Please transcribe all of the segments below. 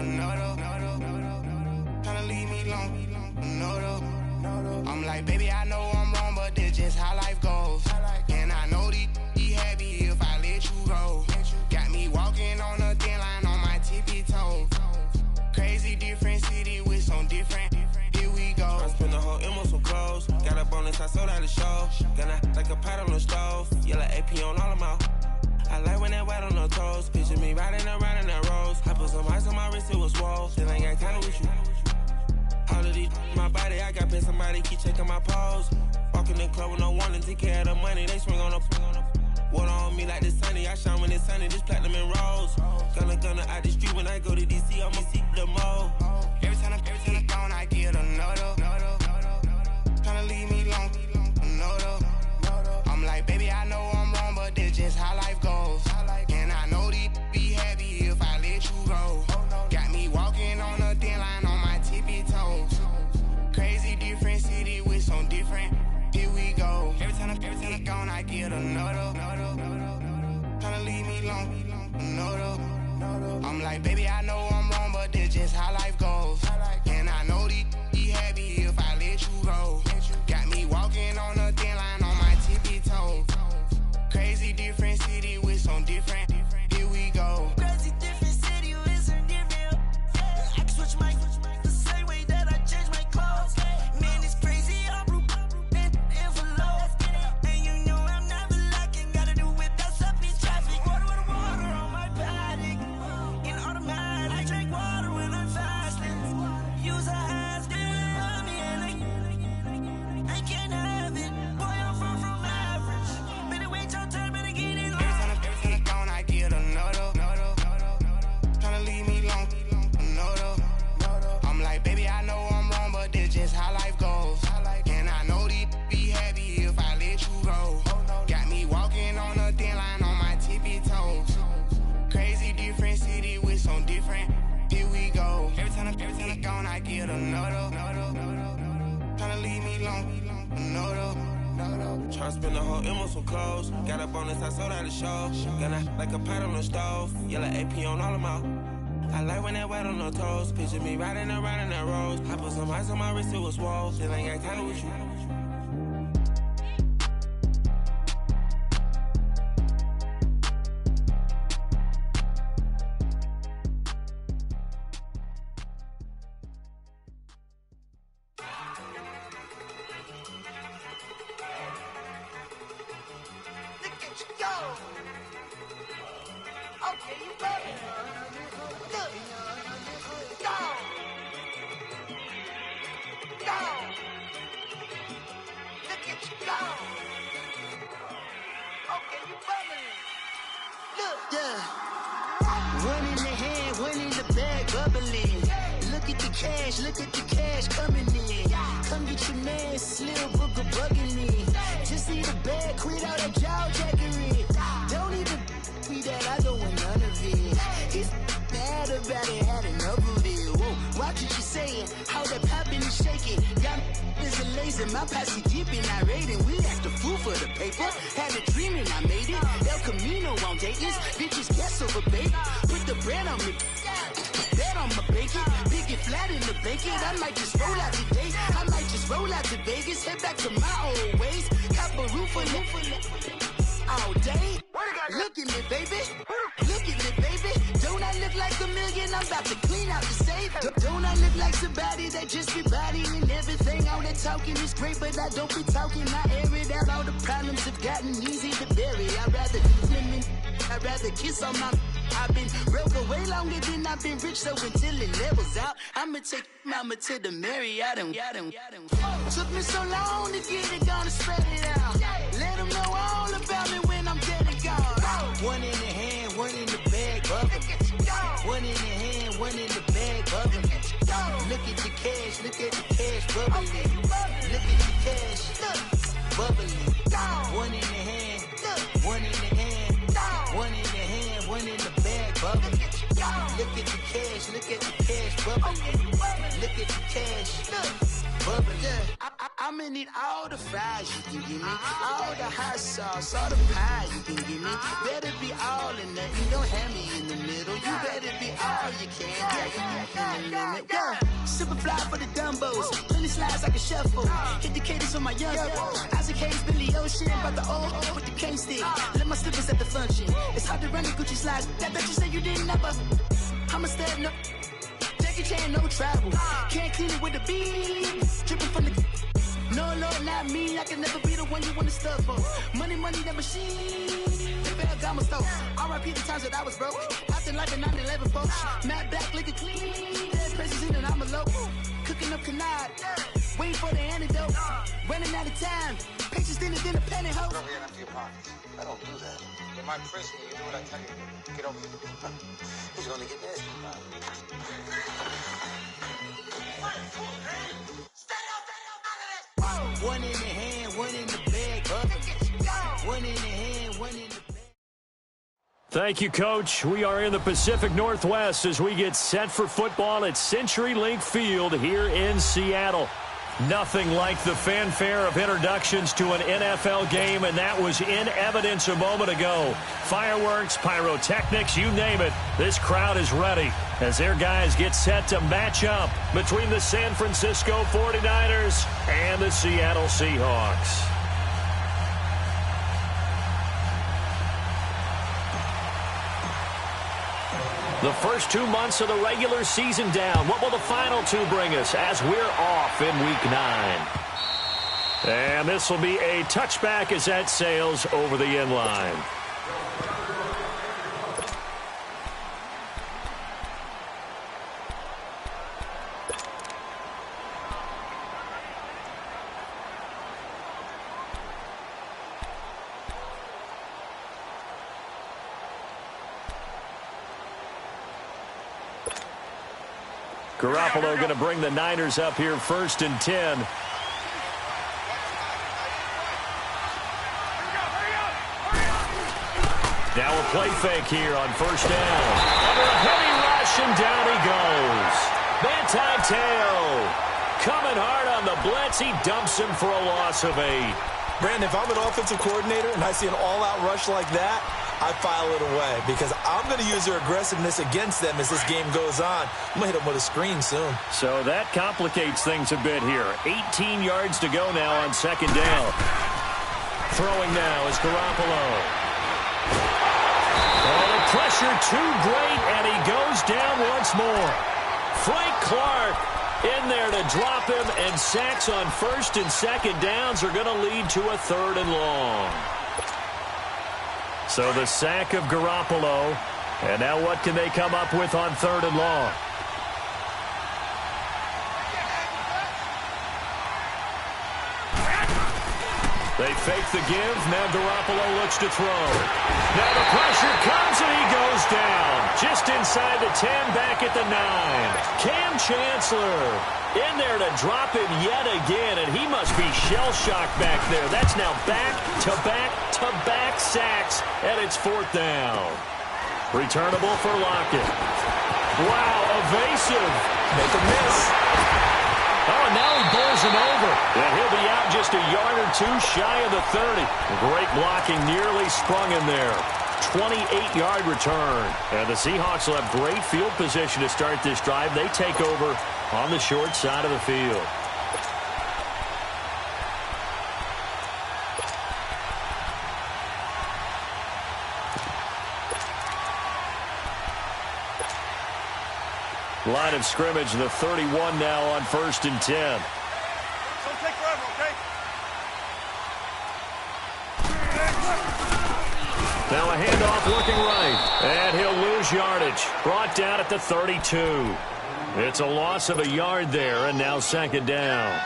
a nutter. Tryna leave me alone, nutter. I'm like, baby, I know I'm wrong, but this just how life goes. And I know these be happy if I let you go. Got me walking on a thin line on my tippy toes. Crazy different city with some different. Here we go. I spent the whole M on some clothes. Got a bonus, I sold out the show. Gonna like a pot on the stove. Yellow AP on all of my. I like when that wet on the toes. Picture me riding around in that rose. I put some ice on my wrist, it was swole. Still ain't got time with you. All of these my body, I got paid somebody keep checking my pose. Walking in the club with no warning, take care of the money. They swing on the water on me like the sunny. I shine when it's sunny, this platinum and rose. Gonna out the street when I go to DC, I'ma see the mode. Every time I'm gone, I get another. Tryna leave me alone, another. I'm like, baby, I know I'm wrong, but this just how life goes. And I know these be happy if I let you go. Got me walking on a thin line on my tippy toes. Crazy different city with some different. Here we go. Every time I'm gone, I get another. Tryna leave me alone, another. I'm like, baby, I know I'm wrong, but this just how life goes. And I know these be happy if I let you go. Got me walking on a thin line on my tippy toes. Crazy different city with some different. Here we go. Crazy different city with some different. I can switch my the same way that I change my clothes. Man, it's crazy. I'm blue and envelope. And you know I'm never lacking. Gotta do without stopping traffic. Water on my body. In automatic. I drink water when I'm fasting. Use a hat on me and I can't have it. Boy, I'm far from average. Better wait your turn, better get in line. Every time I'm gone, I get another. Tryna leave me alone, another. I'm like, baby, I know I'm wrong, but this just how life goes. And I know these be happy if I let you go. Got me walking on a thin line on my tippy toes. Crazy different city with some different. Here we go. Every time I'm gone, I get another. Tryna leave me alone, another. Tryna spend the whole M on some clothes. Got a bonus, I sold out the show. Gonna like a pot on the stove. Yellow AP on all of my. I like when that wet on the toes. Picture me riding around in that rose. I put some ice on my wrist, it was swole. Still ain't got time with you. Look at you go. Okay, you better. Look. Go. Go. Look at you go. Okay, you bubbling. Look. Yeah. One in the hand, one in the bag, bubbling. Look at the cash coming in. Come get your man, Slim Booker bugging me. Just need a bag, quit all that jaw jackery. Don't even be that, I don't want none of it. He's mad about it, had enough of it. Whoa, watch what you saying, how that poppin' and shaking. Got is a lazy, my posse deep and I raiding. We act a fool for the paper, had a dream and I made it. El Camino on Dayton's, bitches guess over baby. Put the bread on me. Bet on my bacon, big and flat in the bacon. I might just roll out today. I might just roll out to Vegas, head back to my old ways. Cop a roof for all day. Look at me, baby. Look at me, baby. Don't I look like a million? I'm about to clean out the safe. Don't I look like somebody that just be bodying everything? All that talking is great, but I don't be talking. I air it out. All the problems have gotten easy to bury. I'd rather kiss on my. I've been broke way longer than I've been rich, so until it levels out, I'ma take mama to the Marriott and took me so long to get it, gonna spread it out. Let them know all about me when I'm dead and gone. One in the hand, one in the bag, bubbling. One in the hand, one in the bag, bubbling. Look at the cash, bubbling. Look at the cash, bubbling. One in the hand, one in the hand, one in the hand, one in the bag, bubbling. Look at the cash, bubbling. Look at the cash, bubbling. I'ma need all the fries you can give me, all the hot sauce, all the pie you can give me. Better be all or nothing, don't have me in the middle. You better be all you can. Super fly for the Dumbos. Plenty slides like a shuffle. Hit the cadence on my young. Isaac Hayes, Billy Ocean. Brought the old with the cane stick. Let my slippers at the function. It's hard to run the Gucci slides. That bet you said you didn't never. I'm a step, no. Jackie Chan, no travel. Can't clean it with the beat. Dripping from the. No, Lord, not me. I can never be the one you want to stuff for. Money, that machine. Ferragamo store. R.I.P. the times that I was broke. Acting like a 9/11 folks. Matte black, liquor clean. Dead presses in and I'm a local. Cooking up canard. Waiting for the antidote. Running out of time. Patience thinner than a penny hoe. Get over here and empty your pockets. I don't do that. In my prison, you do what I tell you to do. Get over here. He's gonna get nasty. One in the hand, one in the bag. One in the hand, one in the bag. Thank you, Coach. We are in the Pacific Northwest as we get set for football at CenturyLink Field here in Seattle. Nothing like the fanfare of introductions to an NFL game, and that was in evidence a moment ago. Fireworks, pyrotechnics, you name it. This crowd is ready as their guys get set to match up between the San Francisco 49ers and the Seattle Seahawks. The first 2 months of the regular season down. What will the final two bring us as we're off in Week 9? And this will be a touchback as that sails over the end line. Garoppolo going to bring the Niners up here 1st and 10. Now a play fake here on 1st down. Under a heavy rush, and down he goes. Manti Te'o coming hard on the blitz. He dumps him for a loss of 8. Brandon, if I'm an offensive coordinator and I see an all-out rush like that, I file it away because I'm going to use their aggressiveness against them as this game goes on. I'm going to hit them with a screen soon. So that complicates things a bit here. 18 yards to go now on 2nd down. Throwing now is Garoppolo. Oh, the pressure too great, and he goes down once more. Frank Clark in there to drop him, and sacks on 1st and 2nd downs are going to lead to a 3rd and long. So the sack of Garoppolo, and now what can they come up with on 3rd and long? They fake the give. Now Garoppolo looks to throw. Now the pressure comes, and he goes down. Just inside the 10, back at the 9. Cam Chancellor in there to drop him yet again, and he must be shell-shocked back there. That's now back-to-back-to-back sacks, and it's 4th down. Returnable for Lockett. Wow, evasive. Make a miss. Oh, and now he bowls him over. And he'll be out just a yard or two shy of the 30. Great blocking, nearly sprung him there. 28-yard return. And the Seahawks will have great field position to start this drive. They take over on the short side of the field. Line of scrimmage, the 31 now on 1st and 10. Don't take forever, okay? Now a handoff working right. And he'll lose yardage. Brought down at the 32. It's a loss of a yard there, and now 2nd down.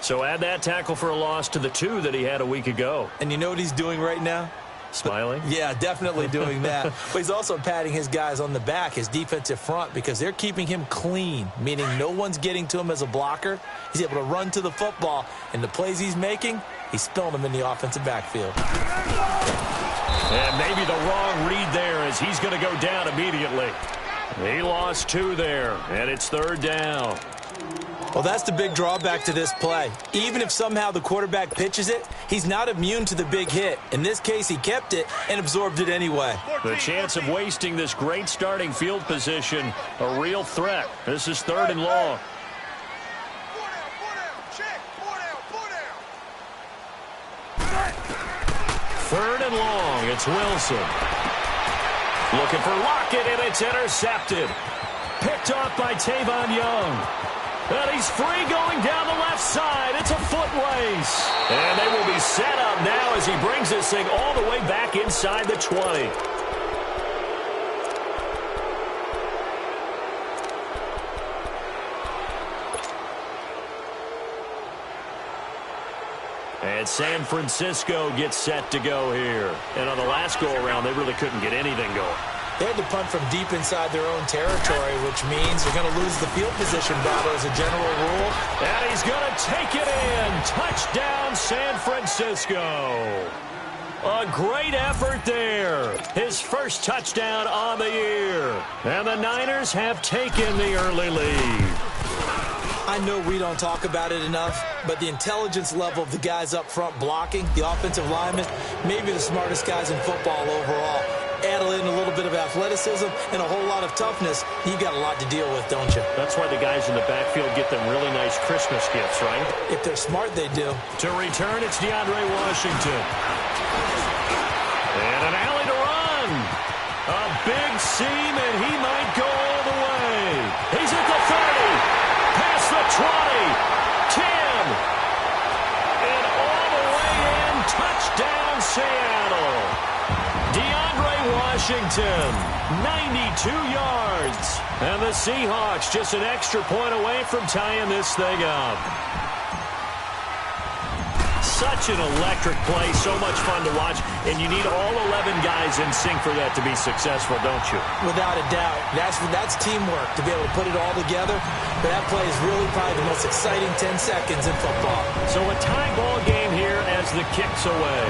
So add that tackle for a loss to the 2 that he had a week ago. And you know what he's doing right now? Smiling? Yeah, definitely doing that. But he's also patting his guys on the back, his defensive front, because they're keeping him clean, meaning no one's getting to him as a blocker. He's able to run to the football, and the plays he's making, he's spilling them in the offensive backfield. And maybe the wrong read there as he's going to go down immediately. He lost 2 there, and it's 3rd down. Well, that's the big drawback to this play. Even if somehow the quarterback pitches it, he's not immune to the big hit. In this case, he kept it and absorbed it anyway. The chance of wasting this great starting field position, a real threat. This is 3rd and long. Third and long, it's Wilson. Looking for Lockett, and it's intercepted. Picked off by Tavon Young. And he's free going down the left side. It's a foot race. And they will be set up now as he brings this thing all the way back inside the 20. And San Francisco gets set to go here. And on the last go-around, they really couldn't get anything going. They had to punt from deep inside their own territory, which means they're going to lose the field position battle as a general rule. And he's going to take it in. Touchdown, San Francisco. A great effort there. His first touchdown on the year. And the Niners have taken the early lead. I know we don't talk about it enough, but the intelligence level of the guys up front blocking, the offensive linemen, maybe the smartest guys in football overall. Add in a little bit of athleticism and a whole lot of toughness, you got a lot to deal with, don't you? That's why the guys in the backfield get them really nice Christmas gifts, right? If they're smart, they do. To return, it's DeAndre Washington. And an alley to run. A big seam, and he might go all the way. He's at the 30. Past the 20. 10. And all the way in. Touchdown, Seattle. DeAndre Washington, 92 yards. And the Seahawks just an extra point away from tying this thing up. Such an electric play, so much fun to watch, and you need all 11 guys in sync for that to be successful, don't you? Without a doubt. That's teamwork, to be able to put it all together. But that play is really probably the most exciting 10 seconds in football. So a tie ball game here as the kick's away.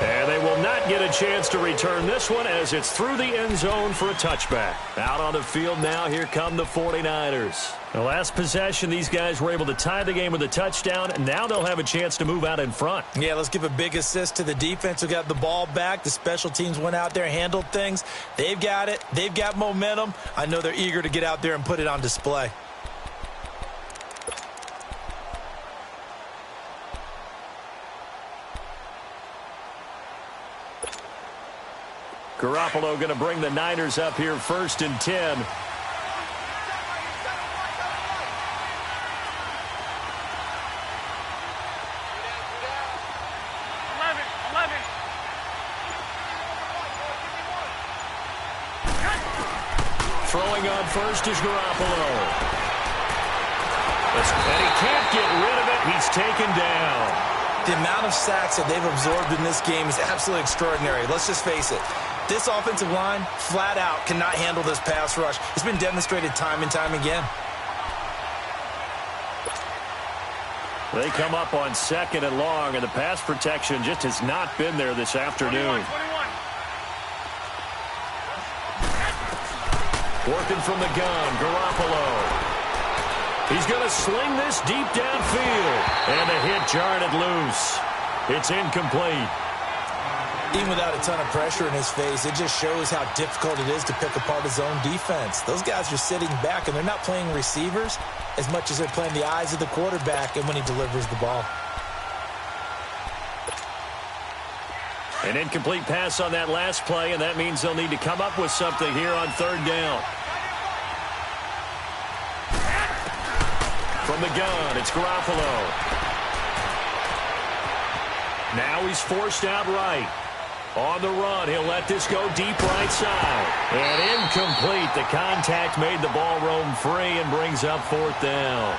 And they will not get a chance to return this one as it's through the end zone for a touchback. Out on the field now, here come the 49ers. The last possession, these guys were able to tie the game with a touchdown, and now they'll have a chance to move out in front. Yeah, let's give a big assist to the defense who got the ball back. The special teams went out there, handled things. They've got it. They've got momentum. I know they're eager to get out there and put it on display. Garoppolo going to bring the Niners up here 1st and 10. Throwing on first is Garoppolo. And he can't get rid of it. He's taken down. The amount of sacks that they've absorbed in this game is absolutely extraordinary. Let's just face it. This offensive line, flat out, cannot handle this pass rush. It's been demonstrated time and time again. They come up on 2nd and long, and the pass protection just has not been there this afternoon. 21. Working from the gun, Garoppolo. He's going to sling this deep downfield. And the hit jarred it loose. It's incomplete. Even without a ton of pressure in his face, it just shows how difficult it is to pick apart his own defense. Those guys are sitting back, and they're not playing receivers as much as they're playing the eyes of the quarterback and when he delivers the ball. An incomplete pass on that last play, and that means they'll need to come up with something here on 3rd down. From the gun, it's Garoppolo. Now he's forced out right. On the run, he'll let this go deep right side. And incomplete. The contact made the ball roam free and brings up 4th down.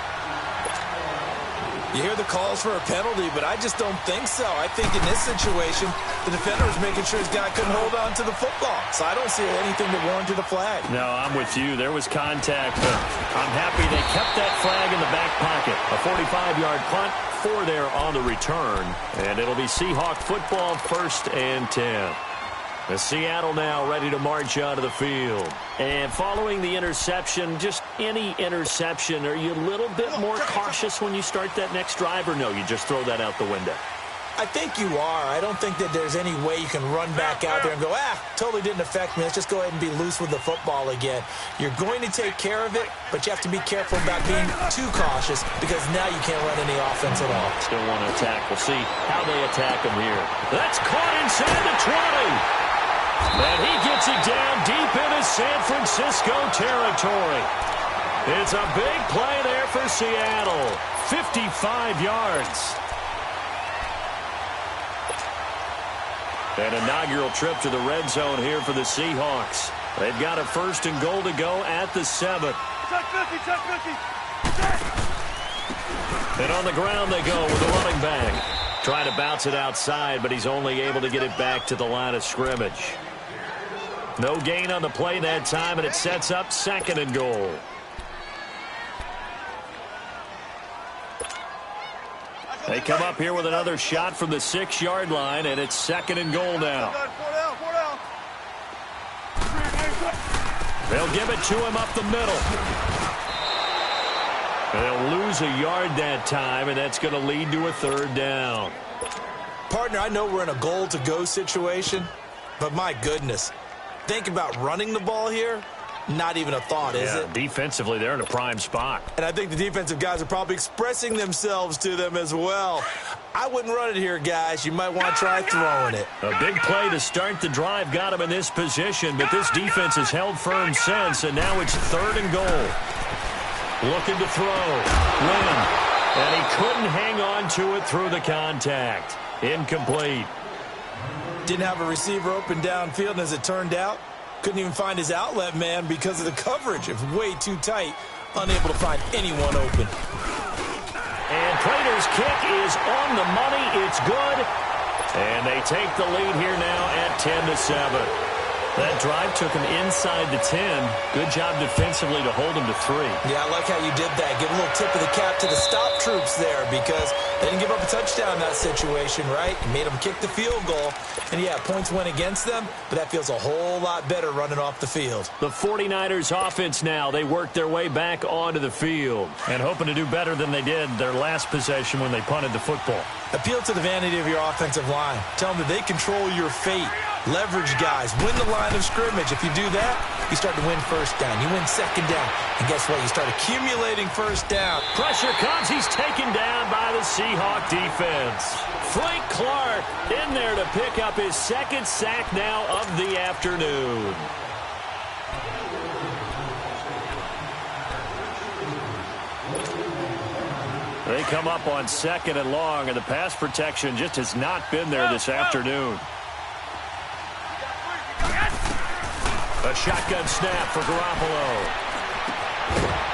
You hear the calls for a penalty, but I just don't think so. I think in this situation, the defender was making sure his guy couldn't hold on to the football. So I don't see anything that warranted a flag. No, I'm with you. There was contact, but I'm happy they kept that flag in the back pocket. A 45-yard punt, 4 there on the return. And it'll be Seahawk football 1st and 10. The Seattle now ready to march onto the field. And following the interception, just any interception, are you a little bit more cautious when you start that next drive, or no, you just throw that out the window? I think you are. I don't think that there's any way you can run back out there and go, totally didn't affect me. Let's just go ahead and be loose with the football again. You're going to take care of it, but you have to be careful about being too cautious because now you can't run any offense at all. Still want to attack. We'll see how they attack him here. That's caught inside the 20. And he gets it down deep into San Francisco territory. It's a big play there for Seattle. 55 yards. An inaugural trip to the red zone here for the Seahawks. They've got a 1st and goal to go at the 7. Check 50, check 50. And on the ground they go with the running back. Trying to bounce it outside, but he's only able to get it back to the line of scrimmage. No gain on the play that time, and it sets up 2nd and goal. They come up here with another shot from the 6-yard line, and it's 2nd and goal now. They'll give it to him up the middle. They'll lose a yard that time, and that's going to lead to a 3rd down. Partner, I know we're in a goal-to-go situation, but my goodness, think about running the ball here. Not even a thought, is it? Defensively, they're in a prime spot. And I think the defensive guys are probably expressing themselves to them as well. I wouldn't run it here, guys. You might want to try throwing it. A big play to start the drive got him in this position, but this defense has held firm since, and now it's 3rd and goal. Looking to throw. Lynn. And he couldn't hang on to it through the contact. Incomplete. Didn't have a receiver open downfield, and as it turned out, couldn't even find his outlet man because of the coverage. It was way too tight. Unable to find anyone open. And Prater's kick is on the money. It's good. And they take the lead here now at 10-7. That drive took him inside the 10. Good job defensively to hold him to 3. Yeah, I like how you did that. Give a little tip of the cap to the stop troops there because they didn't give up a touchdown in that situation, right? You made them kick the field goal. And, yeah, points went against them, but that feels a whole lot better running off the field. The 49ers offense now. They work their way back onto the field and hoping to do better than they did their last possession when they punted the football. Appeal to the vanity of your offensive line. Tell them that they control your fate. Leverage guys. Win the line of scrimmage. If you do that, you start to win 1st down. You win 2nd down. And guess what? You start accumulating 1st down. Pressure comes. He's taken down by the Seahawk defense. Frank Clark in there to pick up his 2nd sack now of the afternoon. They come up on 2nd and long, and the pass protection just has not been there this afternoon. A shotgun snap for Garoppolo.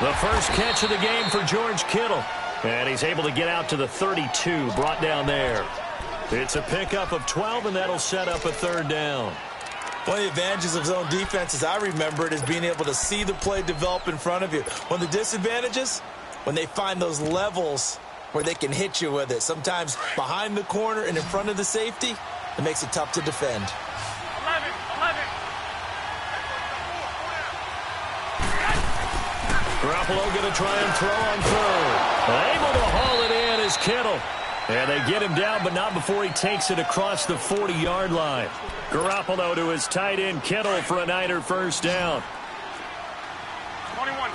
The first catch of the game for George Kittle. And he's able to get out to the 32, brought down there. It's a pickup of 12, and that'll set up a 3rd down. One of the advantages of zone defense, as I remember it, is being able to see the play develop in front of you. One of the disadvantages, when they find those levels where they can hit you with it. Sometimes behind the corner and in front of the safety, it makes it tough to defend. 11. Garoppolo going to try and throw on 3rd. Able to haul it in is Kittle. And they get him down, but not before he takes it across the 40-yard line. Garoppolo to his tight end, Kittle, for a Niner 1st down. 21.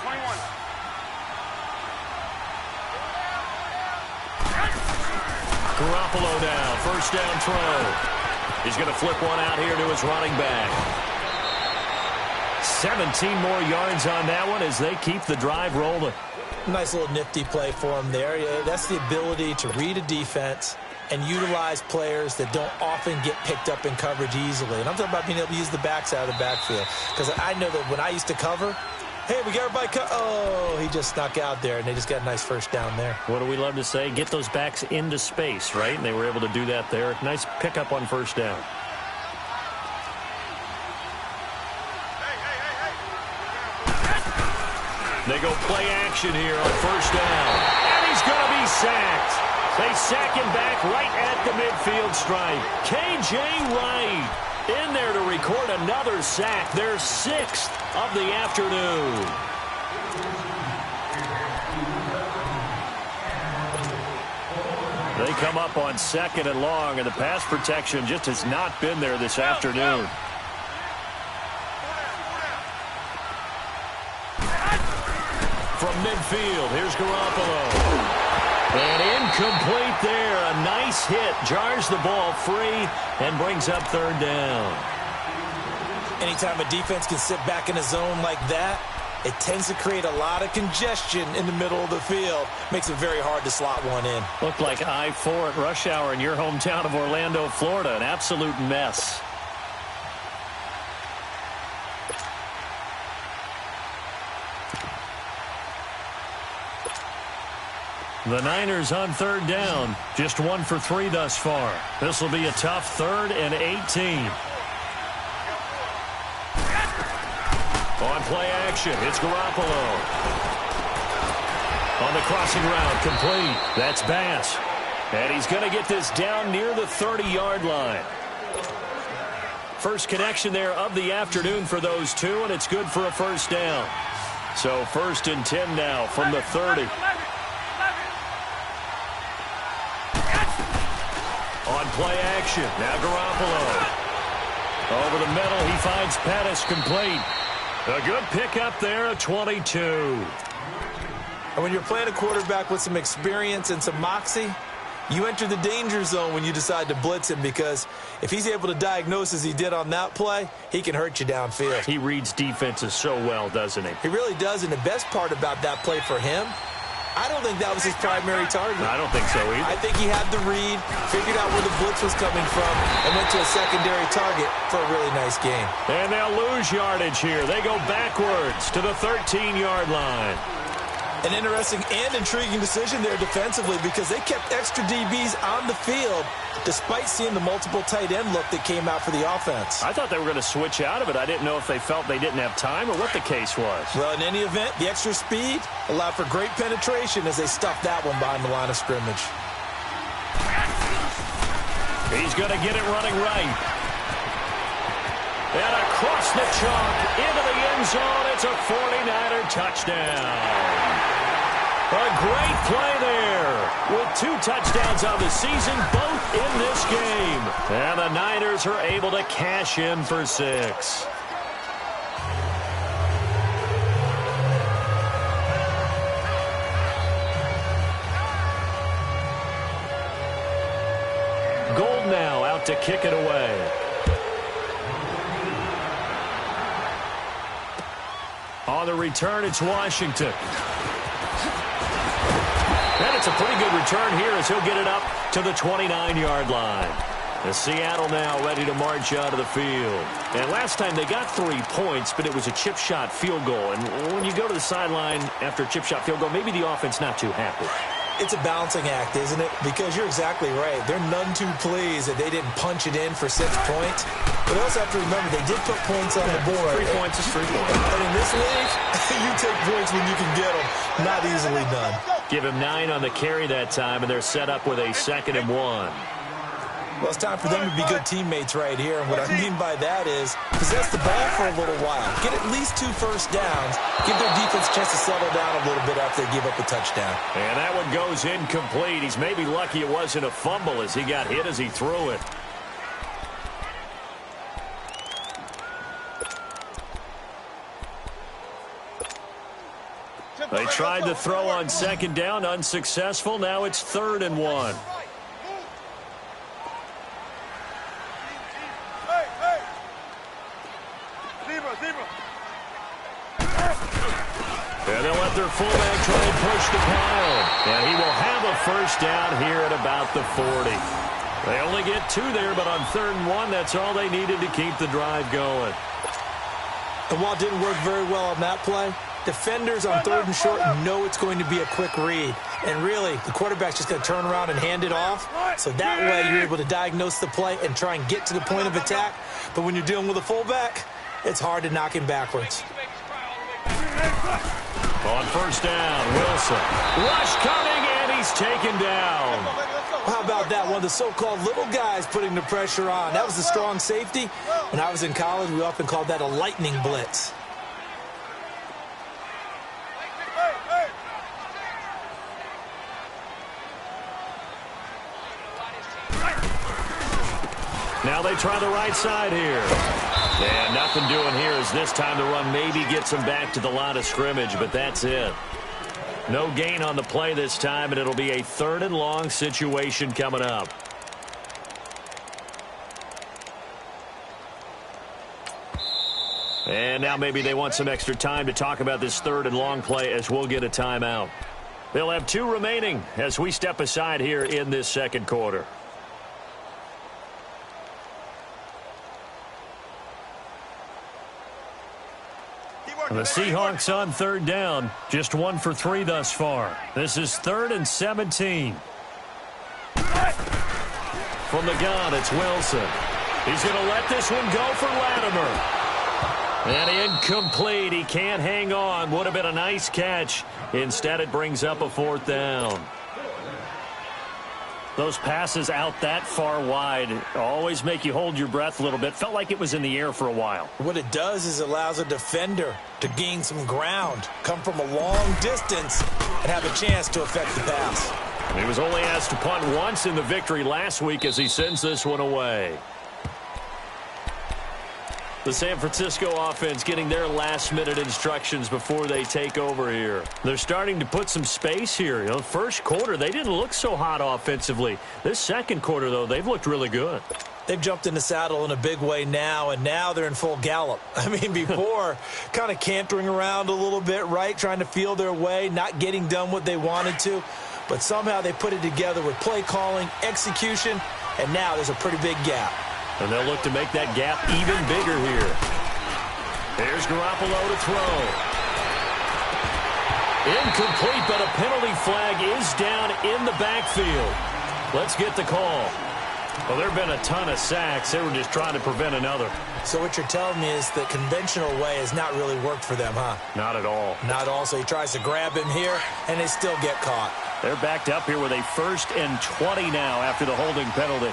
Garoppolo now, 1st down throw. He's going to flip one out here to his running back. 17 more yards on that one as they keep the drive rolling. Nice little nifty play for him there. Yeah, that's the ability to read a defense and utilize players that don't often get picked up in coverage easily. And I'm talking about being able to use the backs out of the backfield. Because I know that when I used to cover, hey, we got everybody oh, he just snuck out there, and they just got a nice 1st down there. What do we love to say? Get those backs into space, right? And they were able to do that there. Nice pickup on 1st down. They go play action here on 1st down. And he's going to be sacked. They sack him back right at the midfield stripe. K.J. Wright in there to record another sack, their 6th of the afternoon. They come up on 2nd and long, and the pass protection just has not been there this afternoon. From midfield, here's Garoppolo. And incomplete there. A nice hit. Jars the ball free and brings up 3rd down. Anytime a defense can sit back in a zone like that, it tends to create a lot of congestion in the middle of the field. Makes it very hard to slot one in. Looked like I-4 at rush hour in your hometown of Orlando, Florida. An absolute mess. The Niners on 3rd down. Just 1 for 3 thus far. This will be a tough 3rd and 18. On play action, it's Garoppolo. On the crossing route, complete. That's Bass. And he's going to get this down near the 30-yard line. First connection there of the afternoon for those two, and it's good for a 1st down. So 1st and 10 now from the 30. On play action, now Garoppolo. Over the middle, he finds Pettis, complete. A good pickup there at 22. And when you're playing a quarterback with some experience and some moxie, you enter the danger zone when you decide to blitz him, because if he's able to diagnose as he did on that play, he can hurt you downfield. He reads defenses so well, doesn't he? He really does, and the best part about that play for him, I don't think that was his primary target. I don't think so either. I think he had the read, figured out where the blitz was coming from, and went to a secondary target for a really nice game. And they'll lose yardage here. They go backwards to the 13-yard line. An interesting and intriguing decision there defensively, because they kept extra DBs on the field despite seeing the multiple tight end look that came out for the offense. I thought they were going to switch out of it. I didn't know if they felt they didn't have time or what the case was. Well, in any event, the extra speed allowed for great penetration as they stuffed that one behind the line of scrimmage. He's going to get it running right. And across the chalk into the end zone. It's a 49er touchdown. A great play there with 2 touchdowns on the season, both in this game. And the Niners are able to cash in for 6. Gold now out to kick it away. On the return, it's Washington. And it's a pretty good return here as he'll get it up to the 29-yard line. The Seattle now ready to march out of the field. And last time they got 3 points, but it was a chip shot field goal. And when you go to the sideline after a chip shot field goal, maybe the offense not too happy. It's a balancing act, isn't it? Because you're exactly right. They're none too pleased that they didn't punch it in for 6 points. But also have to remember, they did put points on the board. 3 points is 3 points. And in this league, you take points when you can get them. Not easily done. Give him 9 on the carry that time, and they're set up with a 2nd and 1. Well, it's time for them to be good teammates right here. And what I mean by that is possess the ball for a little while. Get at least 2 first downs. Give their defense a chance to settle down a little bit after they give up a touchdown. And that one goes incomplete. He's maybe lucky it wasn't a fumble as he got hit as he threw it. They tried to throw on 2nd down, unsuccessful. Now it's 3rd and 1. And they'll let their fullback try and push the pile. And he will have a 1st down here at about the 40. They only get 2 there, but on 3rd and 1, that's all they needed to keep the drive going. And while it didn't work very well on that play, defenders on 3rd and short know it's going to be a quick read. And really, the quarterback's just going to turn around and hand it off. So that way, you're able to diagnose the play and try and get to the point of attack. But when you're dealing with a fullback, it's hard to knock him backwards. On 1st down, Wilson. Rush coming in. And he's taken down. How about that? One of the so-called little guys putting the pressure on. That was a strong safety. When I was in college, we often called that a lightning blitz. Now they try the right side here. And nothing doing here as this time the run maybe gets them back to the line of scrimmage, but that's it. No gain on the play this time, and it'll be a 3rd and long situation coming up. And now maybe they want some extra time to talk about this 3rd and long play as we'll get a timeout. They'll have 2 remaining as we step aside here in this 2nd quarter. The Seahawks on 3rd down. Just 1 for 3 thus far. This is 3rd and 17. From the gun, it's Wilson. He's going to let this one go for Latimer. And incomplete. He can't hang on. Would have been a nice catch. Instead, it brings up a 4th down. Those passes out that far wide always make you hold your breath a little bit. Felt like it was in the air for a while. What it does is it allows a defender to gain some ground, come from a long distance, and have a chance to affect the pass. He was only asked to punt once in the victory last week as he sends this one away. The San Francisco offense getting their last-minute instructions before they take over here. They're starting to put some space here. You know, first quarter, they didn't look so hot offensively. This 2nd quarter, though, they've looked really good. They've jumped in the saddle in a big way now, and now they're in full gallop. I mean, before, kind of cantering around a little bit, right, trying to feel their way, not getting done what they wanted to. But somehow they put it together with play calling, execution, and now there's a pretty big gap. And they'll look to make that gap even bigger here. Here's Garoppolo to throw. Incomplete, but a penalty flag is down in the backfield. Let's get the call. Well, there have been a ton of sacks. They were just trying to prevent another. So what you're telling me is the conventional way has not really worked for them, huh? Not at all. Not at all. So he tries to grab him here, and they still get caught. They're backed up here with a 1st and 20 now after the holding penalty.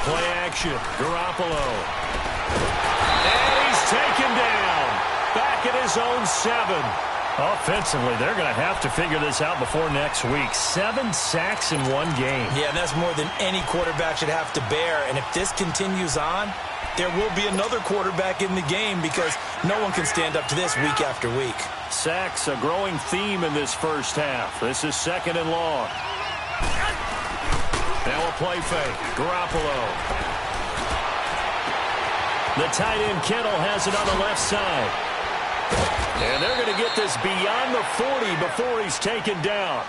Play action, Garoppolo. And he's taken down. Back at his own 7. Offensively, they're going to have to figure this out before next week. 7 sacks in 1 game. Yeah, and that's more than any quarterback should have to bear. And if this continues on, there will be another quarterback in the game because no one can stand up to this week after week. Sacks, a growing theme in this first half. This is 2nd and long. Now a play fake. Garoppolo. The tight end Kittle has it on the left side. And they're going to get this beyond the 40 before he's taken down.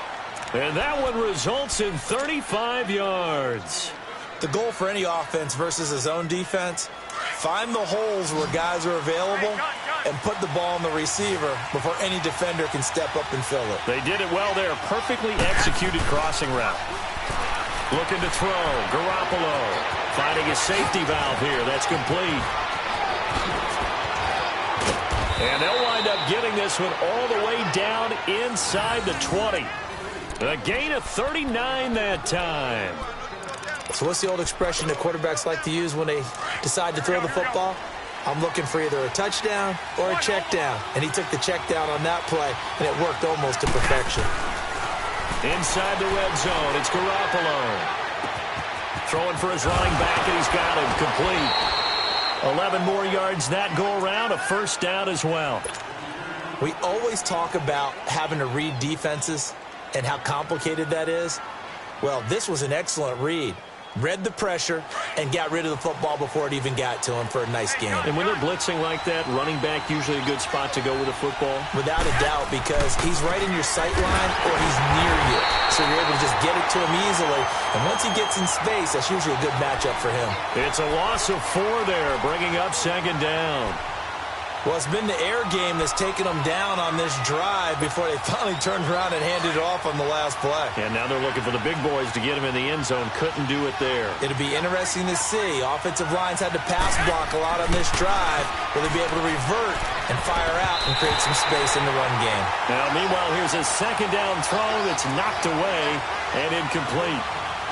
And that one results in 35 yards. The goal for any offense versus his own defense, find the holes where guys are available and put the ball on the receiver before any defender can step up and fill it. They did it well there. Perfectly executed crossing route. Looking to throw. Garoppolo finding a safety valve here. That's complete. And they'll wind up getting this one all the way down inside the 20. A gain of 39 that time. So what's the old expression that quarterbacks like to use when they decide to throw the football? I'm looking for either a touchdown or a check down. And he took the check down on that play, and it worked almost to perfection. Inside the red zone, it's Garoppolo. Throwing for his running back, and he's got him complete. 11 more yards that go around, a 1st down as well. We always talk about having to read defenses and how complicated that is. Well, this was an excellent read. Read the pressure and got rid of the football before it even got to him for a nice game. And when they're blitzing like that, running back usually a good spot to go with the football? Without a doubt, because he's right in your sight line or he's near you. So you're able to just get it to him easily. And once he gets in space, that's usually a good matchup for him. It's a loss of 4 there, bringing up 2nd down. Well, it's been the air game that's taken them down on this drive before they finally turned around and handed it off on the last play. And now they're looking for the big boys to get him in the end zone. Couldn't do it there. It'll be interesting to see. Offensive lines had to pass block a lot on this drive. Will they be able to revert and fire out and create some space in the run game? Now, meanwhile, here's a second down throw that's knocked away and incomplete.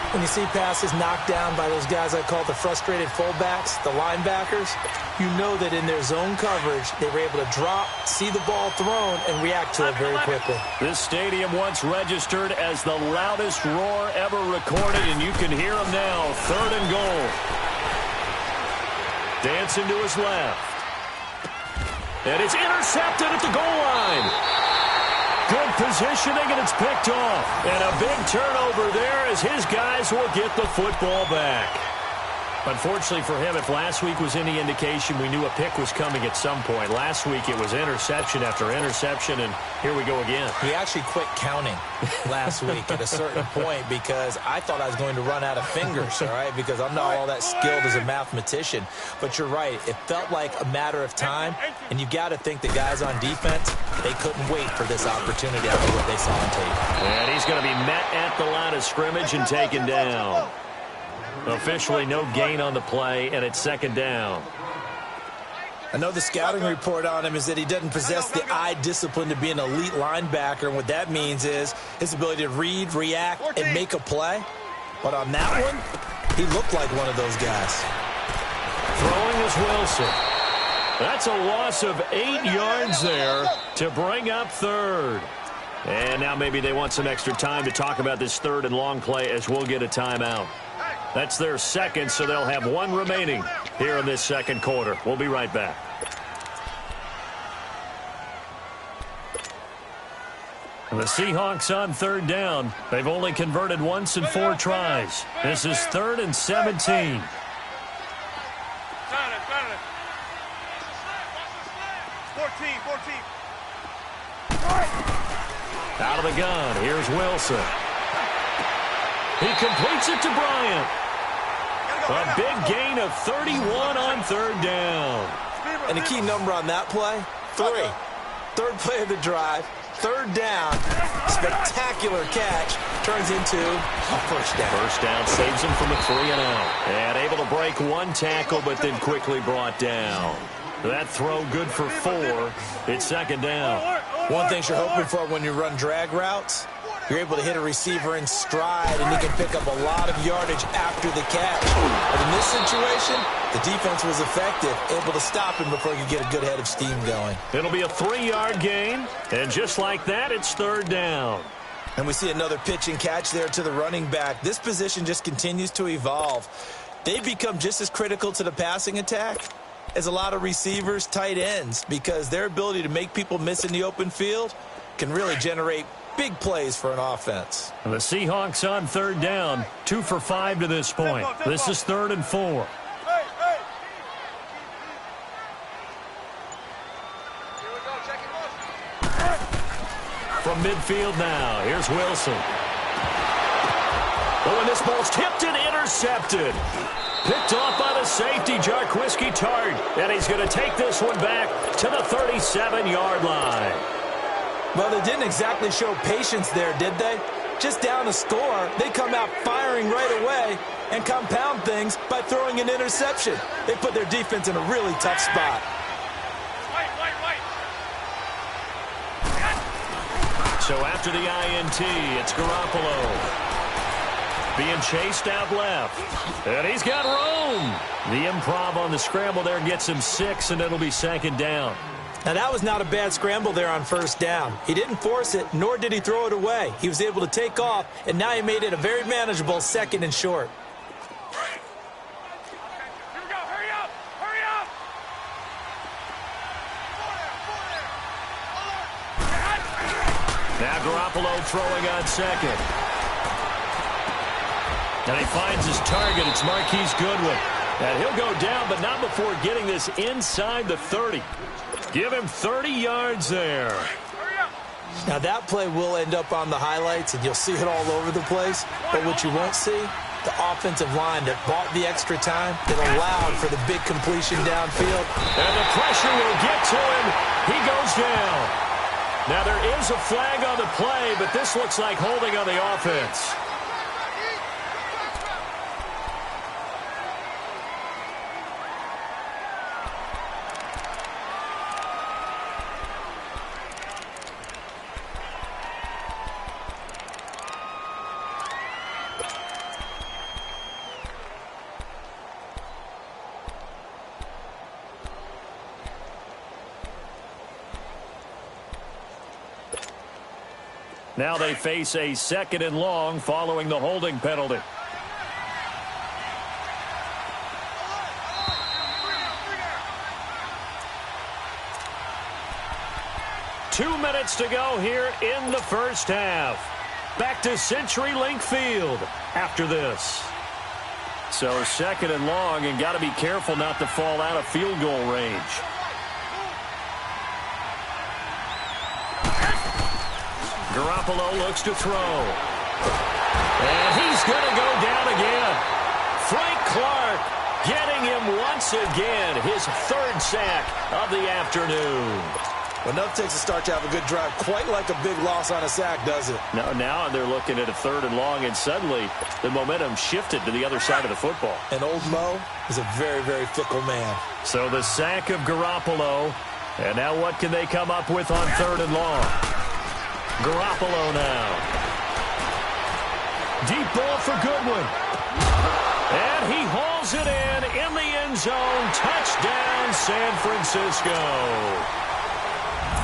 When you see passes knocked down by those guys I call the frustrated fullbacks, the linebackers, you know that in their zone coverage, they were able to drop, see the ball thrown, and react to it very quickly. This stadium once registered as the loudest roar ever recorded, and you can hear them now. 3rd and goal. Dancing to his left. And it's intercepted at the goal line. Good positioning, and it's picked off. And a big turnover there as his guys will get the football back. Unfortunately for him, if last week was any indication, we knew a pick was coming at some point. Last week it was interception after interception, and here we go again. He actually quit counting last week at a certain point because I thought I was going to run out of fingers, all right, because I'm not all that skilled as a mathematician. But you're right. It felt like a matter of time, and you got to think the guys on defense, they couldn't wait for this opportunity after what they saw on tape. And he's going to be met at the line of scrimmage and taken down. Officially no gain on the play, and it's 2nd down. I know the scouting report on him is that he doesn't possess the eye discipline to be an elite linebacker, and what that means is his ability to read, react, and make a play. But on that one, he looked like one of those guys. Throwing is Wilson. That's a loss of 8 yards there to bring up 3rd. And now maybe they want some extra time to talk about this 3rd and long play as we'll get a timeout. That's their second, so they'll have 1 remaining here in this 2nd quarter. We'll be right back. The Seahawks on 3rd down. They've only converted once in 4 tries. This is 3rd and 17. Out of the gun, here's Wilson. He completes it to Bryant. A big gain of 31 on 3rd down. And the key number on that play, 3. 3rd play of the drive, 3rd down, spectacular catch, turns into a 1st down. 1st down saves him from a 3-and-out. And able to break 1 tackle, but then quickly brought down. That throw good for 4. It's 2nd down. One thing you're hoping for when you run drag routes, you're able to hit a receiver in stride, and he can pick up a lot of yardage after the catch. But in this situation, the defense was effective, able to stop him before he could get a good head of steam going. It'll be a 3-yard gain, and just like that, it's 3rd down. And we see another pitch and catch there to the running back. This position just continues to evolve. They've become just as critical to the passing attack as a lot of receivers, tight ends, because their ability to make people miss in the open field can really generate big plays for an offense. The Seahawks on 3rd down, 2 for 5 to this point. This is 3rd and 4. From midfield now, here's Wilson. Oh, and this ball's tipped and intercepted. Picked off by the safety, Jarquiski Tart. And he's going to take this one back to the 37-yard line. Well, they didn't exactly show patience there, did they? Just down a score, they come out firing right away and compound things by throwing an interception. They put their defense in a really tough spot. So after the INT, it's Garoppolo. Being chased out left. And he's got room. The improv on the scramble there gets him 6, and it'll be 2nd down. Now, that was not a bad scramble there on 1st down. He didn't force it, nor did he throw it away. He was able to take off, and now he made it a very manageable 2nd and short. Here we go. Hurry up. Hurry up. Now Garoppolo throwing on 2nd. And he finds his target. It's Marquise Goodwin. And he'll go down, but not before getting this inside the 30. Give him 30 yards there. Now, that play will end up on the highlights, and you'll see it all over the place. But what you won't see, the offensive line that bought the extra time, that allowed for the big completion downfield. And the pressure will get to him. He goes down. Now there is a flag on the play, but this looks like holding on the offense. Now they face a 2nd and long following the holding penalty. Two minutes to go here in the first half. Back to CenturyLink Field after this. So 2nd and long, and got to be careful not to fall out of field goal range. Garoppolo looks to throw. And he's going to go down again. Frank Clark getting him once again. His 3rd sack of the afternoon. Well, enough takes a start to have a good drive. Quite like a big loss on a sack, does it? Now they're looking at a 3rd and long, and suddenly the momentum shifted to the other side of the football. And old Mo is a very, very fickle man. So the sack of Garoppolo. And now what can they come up with on 3rd and long? Garoppolo now. Deep ball for Goodwin. And he hauls it in the end zone. Touchdown, San Francisco.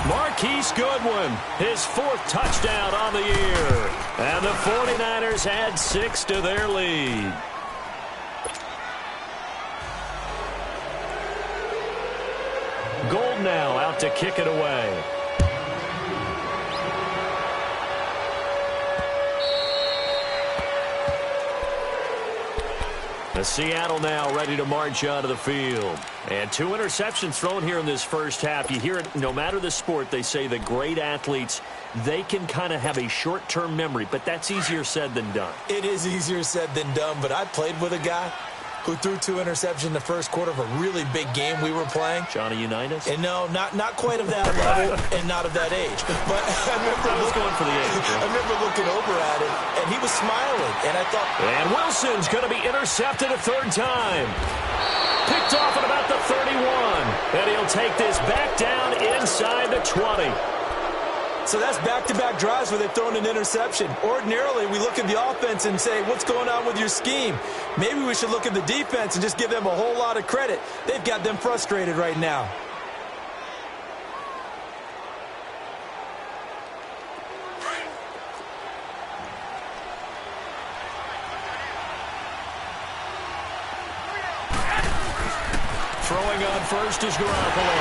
Marquise Goodwin, his 4th touchdown on the year. And the 49ers add 6 to their lead. Gold now out to kick it away. The Seattle now ready to march onto the field. And 2 interceptions thrown here in this first half. You hear it, no matter the sport, they say the great athletes, they can kind of have a short-term memory, but that's easier said than done. It is easier said than done, but I played with a guy who threw 2 interceptions in the first quarter of a really big game we were playing. Johnny Unitas? And no, not quite of that level and not of that age. But I was going for the age. I remember looking over at him, and he was smiling, and I thought... And Wilson's going to be intercepted a 3rd time. Picked off at about the 31. And he'll take this back down inside the 20. So that's back-to-back drives where they've thrown an interception. Ordinarily, we look at the offense and say, what's going on with your scheme? Maybe we should look at the defense and just give them a whole lot of credit. They've got them frustrated right now. Throwing on first is Garoppolo.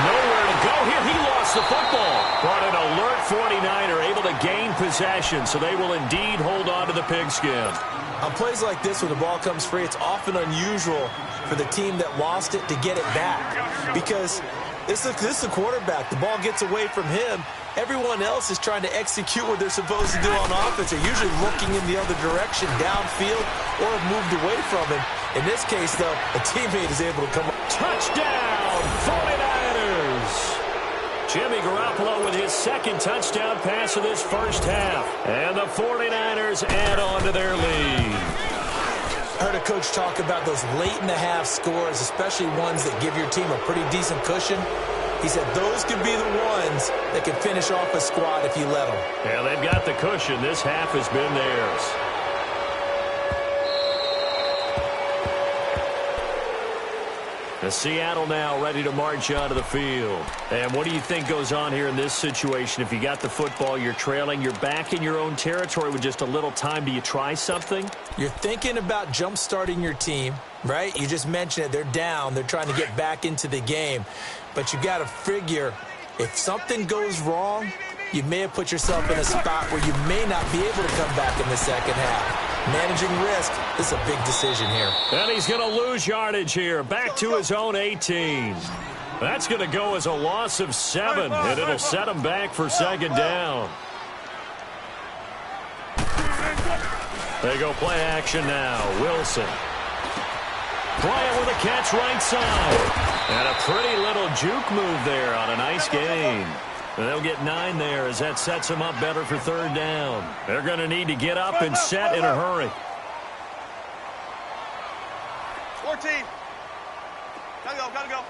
Nowhere to go here. He lost the football. But an alert 49er able to gain possession, so they will indeed hold on to the pigskin. On plays like this, when the ball comes free, it's often unusual for the team that lost it to get it back. Because this is a quarterback. The ball gets away from him. Everyone else is trying to execute what they're supposed to do on offense. They're usually looking in the other direction, downfield, or have moved away from it. In this case, though, a teammate is able to come up. Touchdown, 49ers! Jimmy Garoppolo with his 2nd touchdown pass of this first half. And the 49ers add on to their lead. I heard a coach talk about those late-in-the-half scores, especially ones that give your team a pretty decent cushion. He said those could be the ones that can finish off a squad if you let them. Yeah, they've got the cushion. This half has been theirs. The Seattle now ready to march onto the field. And what do you think goes on here in this situation? If you got the football, you're trailing, you're back in your own territory with just a little time. Do you try something? You're thinking about jump-starting your team, right? You just mentioned it. They're down. They're trying to get back into the game. But you got to figure if something goes wrong, you may have put yourself in a spot where you may not be able to come back in the second half. Managing risk, this is a big decision here. And he's going to lose yardage here. Back to his own 18. That's going to go as a loss of 7, and it'll set him back for 2nd down. They go play action now. Wilson. Bryant with a catch right side. And a pretty little juke move there on a nice gain. And they'll get 9 there as that sets them up better for third down. They're going to need to get up and set in a hurry. 14. Gotta go.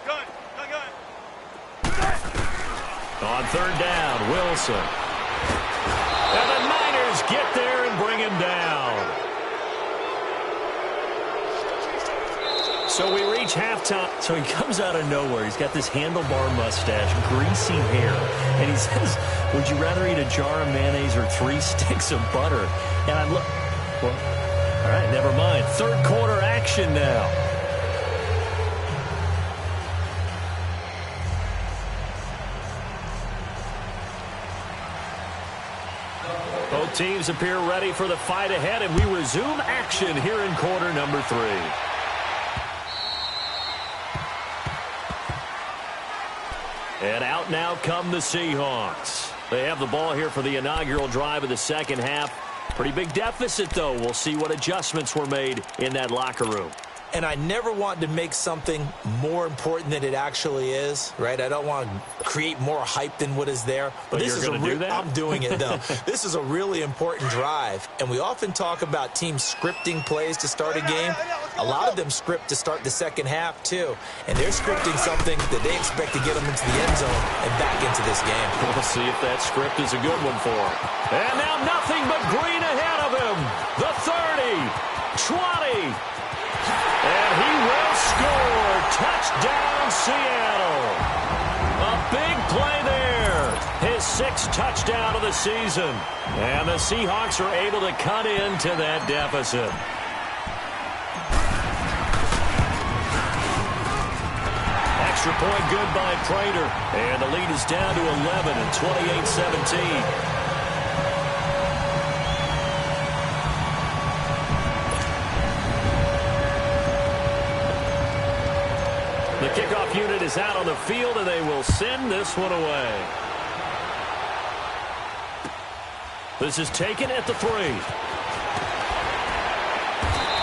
Good. On third down, Wilson. And the Niners get there and bring him down. So we reach halftime. So he comes out of nowhere. He's got this handlebar mustache, greasy hair. And he says, would you rather eat a jar of mayonnaise or 3 sticks of butter? And I look, well, all right, never mind. Third quarter action now. Both teams appear ready for the fight ahead, and we resume action here in quarter number 3. And out now come the Seahawks. They have the ball here for the inaugural drive of the second half. Pretty big deficit, though. We'll see what adjustments were made in that locker room. And I never want to make something more important than it actually is, right? I don't want to create more hype than what is there. But this is going to do that? I'm doing it, though. This is a really important drive. And we often talk about teams scripting plays to start a game. A lot of them script to start the second half, too. And they're scripting something that they expect to get them into the end zone and back into this game. We'll see if that script is a good one for him. And now nothing but green ahead of him. The 30, 20. And he will score. Touchdown, Seattle. A big play there. His 6th touchdown of the season. And the Seahawks are able to cut into that deficit. Extra point good by Prater. And the lead is down to 11 and 28-17. The kickoff unit is out on the field, and they will send this one away. This is taken at the 3.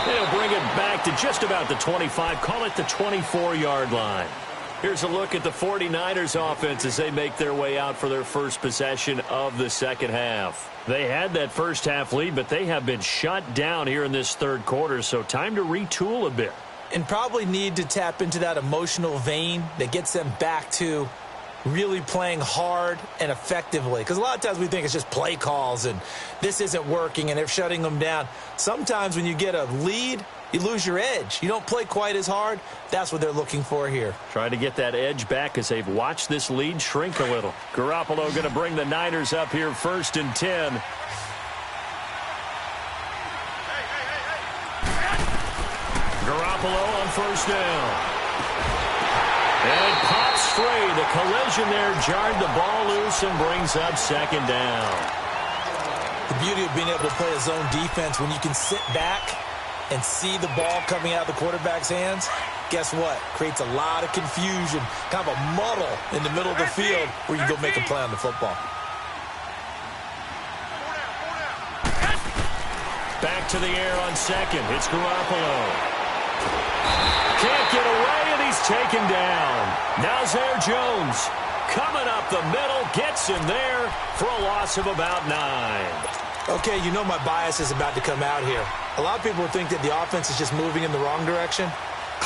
They'll bring it back to just about the 25. Call it the 24-yard line. Here's a look at the 49ers offense as they make their way out for their first possession of the second half. They had that first half lead, but they have been shut down here in this third quarter, so time to retool a bit. And probably need to tap into that emotional vein that gets them back to really playing hard and effectively. Because a lot of times we think it's just play calls and this isn't working and they're shutting them down. Sometimes when you get a lead, you lose your edge. You don't play quite as hard. That's what they're looking for here. Trying to get that edge back as they've watched this lead shrink a little. Garoppolo going to bring the Niners up here 1st and 10. Garoppolo on first down. And it pops free. The collision there jarred the ball loose and brings up second down. The beauty of being able to play a zone defense when you can sit back and see the ball coming out of the quarterback's hands, guess what? Creates a lot of confusion, kind of a muddle in the middle of the field where you can go make a play on the football. Back to the air on second. It's Garoppolo. Can't get away, and he's taken down. Now Zaire Jones coming up the middle, gets him there for a loss of about 9. Okay, you know my bias is about to come out here. A lot of people think that the offense is just moving in the wrong direction.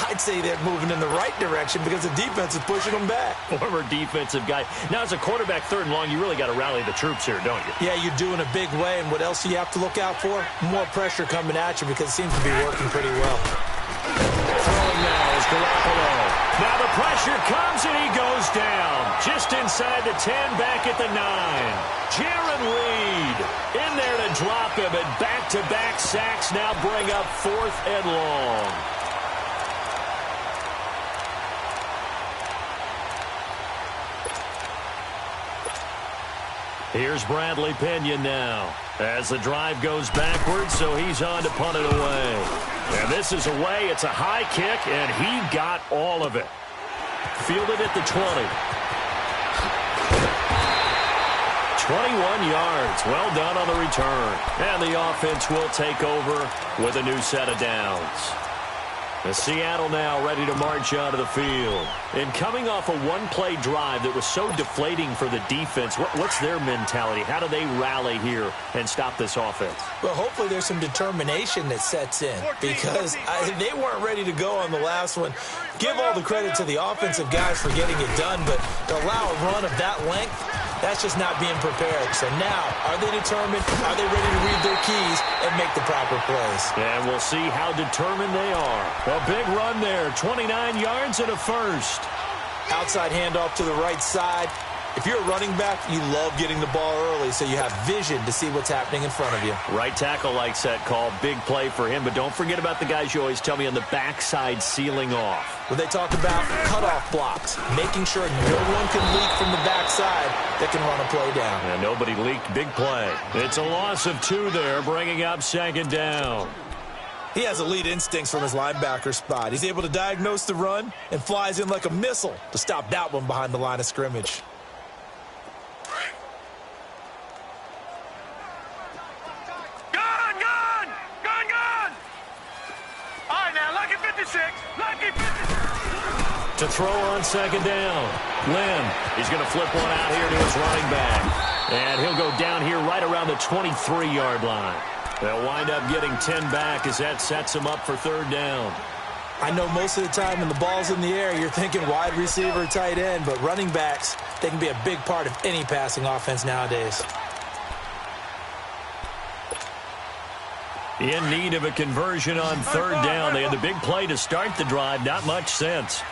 I'd say they're moving in the right direction because the defense is pushing them back. Former defensive guy. Now, as a quarterback, 3rd and long, you really got to rally the troops here, don't you? Yeah, you do in a big way. And what else do you have to look out for? More pressure coming at you because it seems to be working pretty well. Throwing now is Garoppolo. Now the pressure comes and he goes down. Just inside the 10, back at the 9. Jaron Reed in there to drop him, and back-to-back sacks now bring up 4th and long. Here's Bradley Pinion now as the drive goes backwards, so he's on to punt it away. And this is away. It's a high kick, and he got all of it. Fielded at the 20. 21 yards. Well done on the return. And the offense will take over with a new set of downs. The Seattle now ready to march out of the field. And coming off a one-play drive that was so deflating for the defense, what's their mentality? How do they rally here and stop this offense? Well, hopefully there's some determination that sets in because they weren't ready to go on the last one. Give all the credit to the offensive guys for getting it done, but to allow a run of that length, that's just not being prepared. So now, are they determined? Are they ready to read their keys and make the proper plays? And we'll see how determined they are. A big run there, 29 yards and a first. Outside handoff to the right side. If you're a running back, you love getting the ball early so you have vision to see what's happening in front of you. Right tackle likes that call. Big play for him. But don't forget about the guys you always tell me on the backside sealing off. When they talk about cutoff blocks, making sure no one can leak from the backside that can run a play down. And nobody leaked. Big play. It's a loss of 2 there, bringing up second down. He has elite instincts from his linebacker spot. He's able to diagnose the run and flies in like a missile to stop that one behind the line of scrimmage. To throw on second down. Lynn, he's going to flip one out here to his running back. And he'll go down here right around the 23-yard line. They'll wind up getting 10 back as that sets them up for third down. I know most of the time when the ball's in the air, you're thinking wide receiver, tight end, but running backs, they can be a big part of any passing offense nowadays. In need of a conversion on third down. They had the big play to start the drive. Not much sense.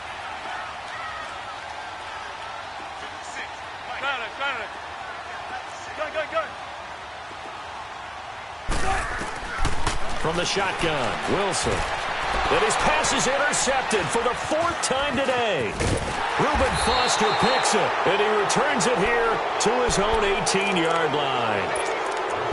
From the shotgun, Wilson. And his pass is intercepted for the 4th time today. Reuben Foster picks it, and he returns it here to his own 18-yard line.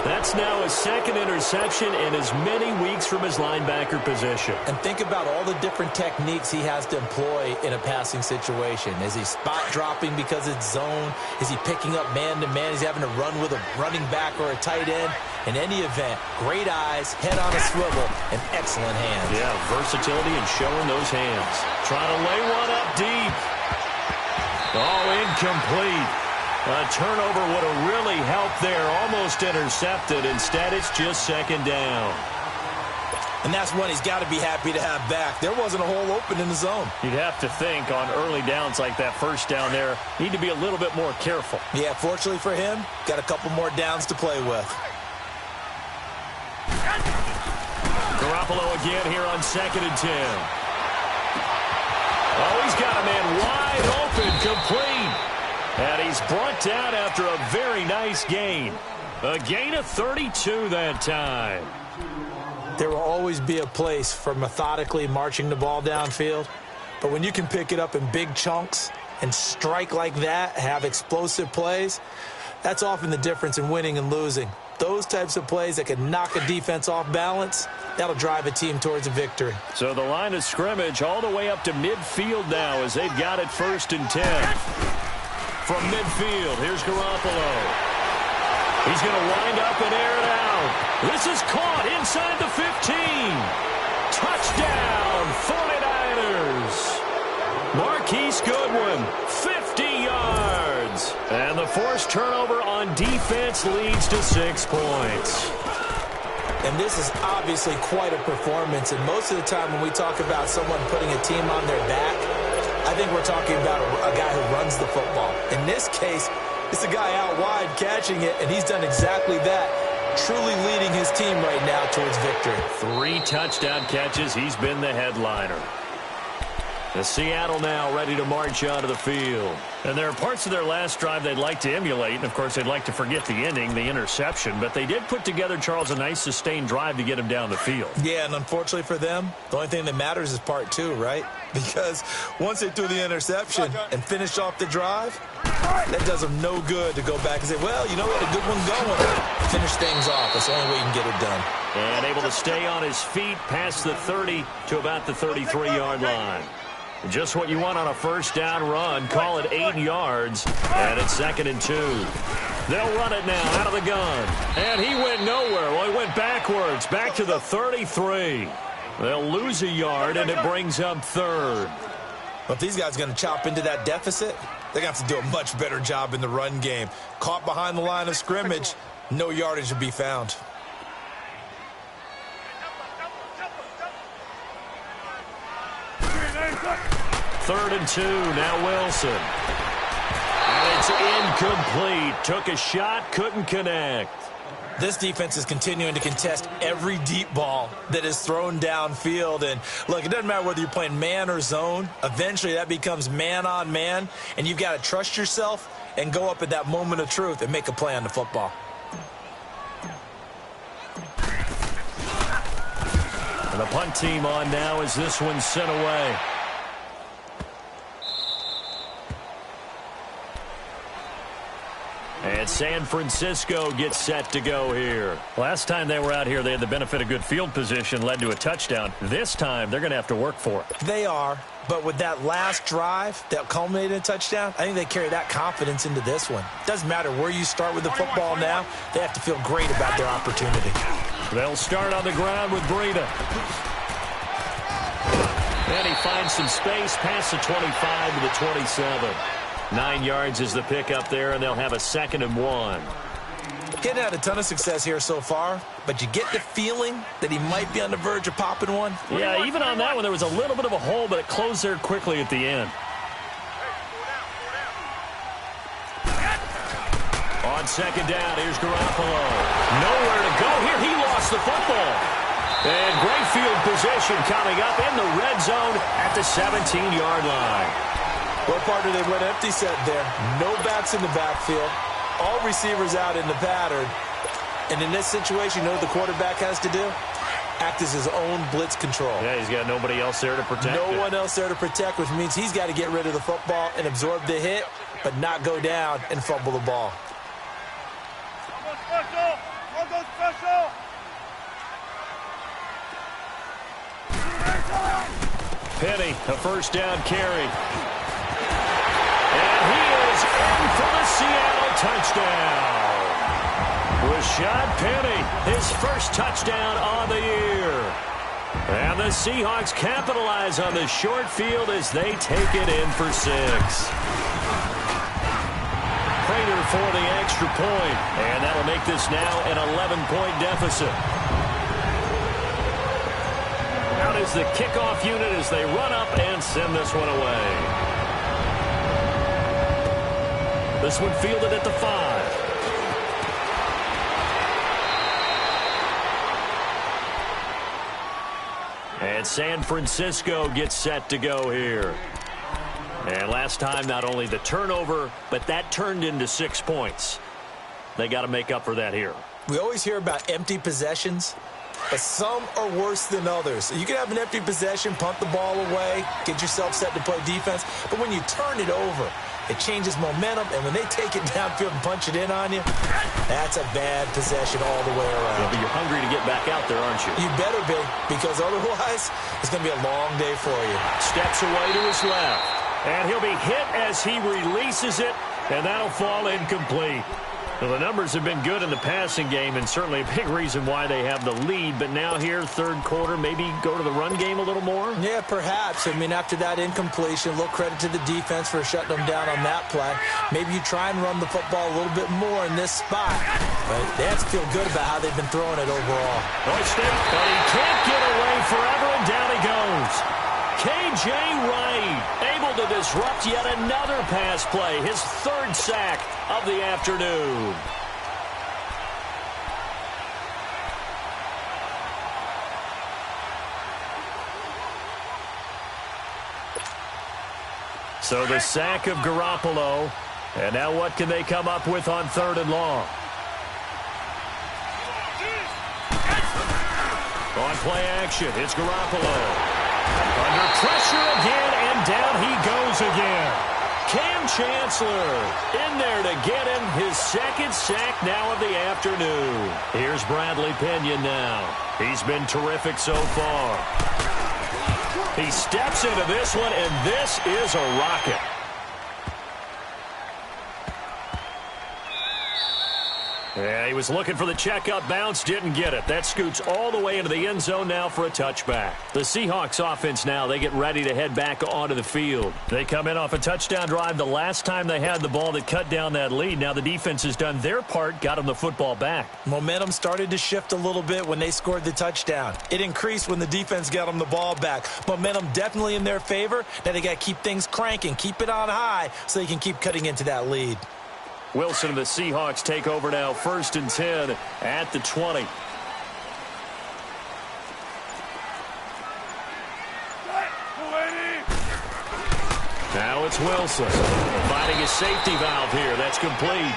That's now his 2nd interception in as many weeks from his linebacker position. And think about all the different techniques he has to employ in a passing situation. Is he spot dropping because it's zone? Is he picking up man-to-man? Is he having to run with a running back or a tight end? In any event, great eyes, head on a swivel, and excellent hands. Yeah, versatility and showing those hands. Trying to lay one up deep. Oh, incomplete. A turnover would have really helped there. Almost intercepted. Instead, it's just second down. And that's one he's got to be happy to have back. There wasn't a hole open in the zone. You'd have to think on early downs like that first down there, need to be a little bit more careful. Yeah, fortunately for him, got a couple more downs to play with. Garoppolo again here on 2nd and 10. Oh, he's got a man wide open, complete. And he's brought down after a very nice gain. A gain of 32 that time. There will always be a place for methodically marching the ball downfield. But when you can pick it up in big chunks and strike like that, have explosive plays, that's often the difference in winning and losing. Those types of plays that can knock a defense off balance, that'll drive a team towards a victory. So the line of scrimmage all the way up to midfield now as they've got it 1st and 10. From midfield, here's Garoppolo. He's going to wind up and air it out. This is caught inside the 15. Touchdown, 49ers. Marquise Goodwin, 50 yards. And the forced turnover on defense leads to 6 points. And this is obviously quite a performance. And most of the time when we talk about someone putting a team on their back, I think we're talking about a guy who runs the football. In this case, it's a guy out wide catching it, and he's done exactly that, truly leading his team right now towards victory. 3 touchdown catches. He's been the headliner. The Seattle now ready to march out of the field. And there are parts of their last drive they'd like to emulate. And, of course, they'd like to forget the ending, the interception. But they did put together, Charles, a nice sustained drive to get him down the field. Yeah, and unfortunately for them, the only thing that matters is part 2, right? Because once they threw the interception and finished off the drive, that does them no good to go back and say, well, you know what, a good one going. Finish things off. That's the only way you can get it done. And able to stay on his feet past the 30 to about the 33-yard line. Just what you want on a first down run. Call it 8 yards, and it's 2nd and 2. They'll run it now out of the gun. And he went nowhere. Well, he went backwards, back to the 33. They'll lose a yard, and it brings up third. Well, if these guys are going to chop into that deficit, they're going to have to do a much better job in the run game. Caught behind the line of scrimmage, no yardage to be found. Third and 2, now Wilson. And it's incomplete. Took a shot, couldn't connect. This defense is continuing to contest every deep ball that is thrown downfield. And, look, it doesn't matter whether you're playing man or zone. Eventually, that becomes man-on-man, and you've got to trust yourself and go up at that moment of truth and make a play on the football. And the punt team on now as this one's sent away. And San Francisco gets set to go here. Last time they were out here, they had the benefit of good field position, led to a touchdown. This time, they're going to have to work for it. They are, but with that last drive that culminated in a touchdown, I think they carry that confidence into this one. Doesn't matter where you start with the football now, they have to feel great about their opportunity. They'll start on the ground with Breida. And he finds some space past the 25 to the 27. 9 yards is the pickup there, and they'll have a 2nd and 1. Getting had a ton of success here so far, but you get the feeling that he might be on the verge of popping one. Yeah, even on that one, there was a little bit of a hole, but it closed there quickly at the end. On 2nd down, here's Garoppolo. Nowhere to go here. He lost the football. And great field position coming up in the red zone at the 17-yard line. Well, partner, they went empty set there. No backs in the backfield. All receivers out in the pattern. And in this situation, you know what the quarterback has to do? Act as his own blitz control. Yeah, he's got nobody else there to protect No one else there to protect, which means he's got to get rid of the football and absorb the hit, but not go down and fumble the ball. Penny, a first down carry. And he is in for the Seattle touchdown. Rashad Penny, his first touchdown on the year. And the Seahawks capitalize on the short field as they take it in for 6. Prater for the extra point, and that'll make this now an 11-point deficit. Out is the kickoff unit as they run up and send this one away. This one fielded at the 5. And San Francisco gets set to go here. And last time, not only the turnover, but that turned into 6 points. They got to make up for that here. We always hear about empty possessions, but some are worse than others. You can have an empty possession, punt the ball away, get yourself set to play defense, but when you turn it over, it changes momentum, and when they take it downfield and punch it in on you, that's a bad possession all the way around. Yeah, but you're hungry to get back out there, aren't you? You better be, because otherwise, it's going to be a long day for you. Steps away to his left, and he'll be hit as he releases it, and that'll fall incomplete. Well, the numbers have been good in the passing game, and certainly a big reason why they have the lead. But now here, third quarter, maybe go to the run game a little more? Yeah, perhaps. I mean, after that incompletion, a little credit to the defense for shutting them down on that play. Maybe you try and run the football a little bit more in this spot. But they have to feel good about how they've been throwing it overall. Hoisted, but he can't get away forever, and down he goes. K.J. Wright able to disrupt yet another pass play, his 3rd sack of the afternoon. So the sack of Garoppolo, and now what can they come up with on 3rd and long? On play action, it's Garoppolo. Under pressure again, and down he goes again. Cam Chancellor in there to get him his 2nd sack now of the afternoon. Here's Bradley Pinion now. He's been terrific so far. He steps into this one, and this is a rocket. Yeah, he was looking for the checkup bounce, didn't get it. That scoots all the way into the end zone now for a touchback. The Seahawks offense now, they get ready to head back onto the field. They come in off a touchdown drive the last time they had the ball that cut down that lead. Now the defense has done their part, got them the football back. Momentum started to shift a little bit when they scored the touchdown. It increased when the defense got them the ball back. Momentum definitely in their favor. Now they got to keep things cranking, keep it on high so they can keep cutting into that lead. Wilson and the Seahawks take over now, 1st and 10 at the 20. Now it's Wilson finding his safety valve here. That's complete.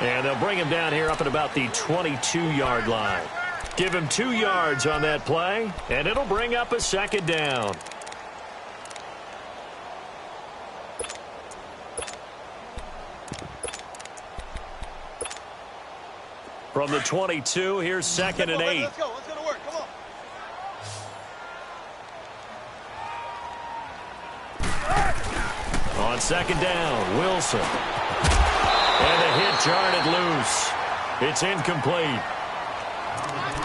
And they'll bring him down here up at about the 22-yard line. Give him 2 yards on that play, and it'll bring up a 2nd down. From the 22, here's 2nd and 8. Let's go. Let's go to work. Come on. On 2nd down, Wilson. And the hit jarred it loose. It's incomplete.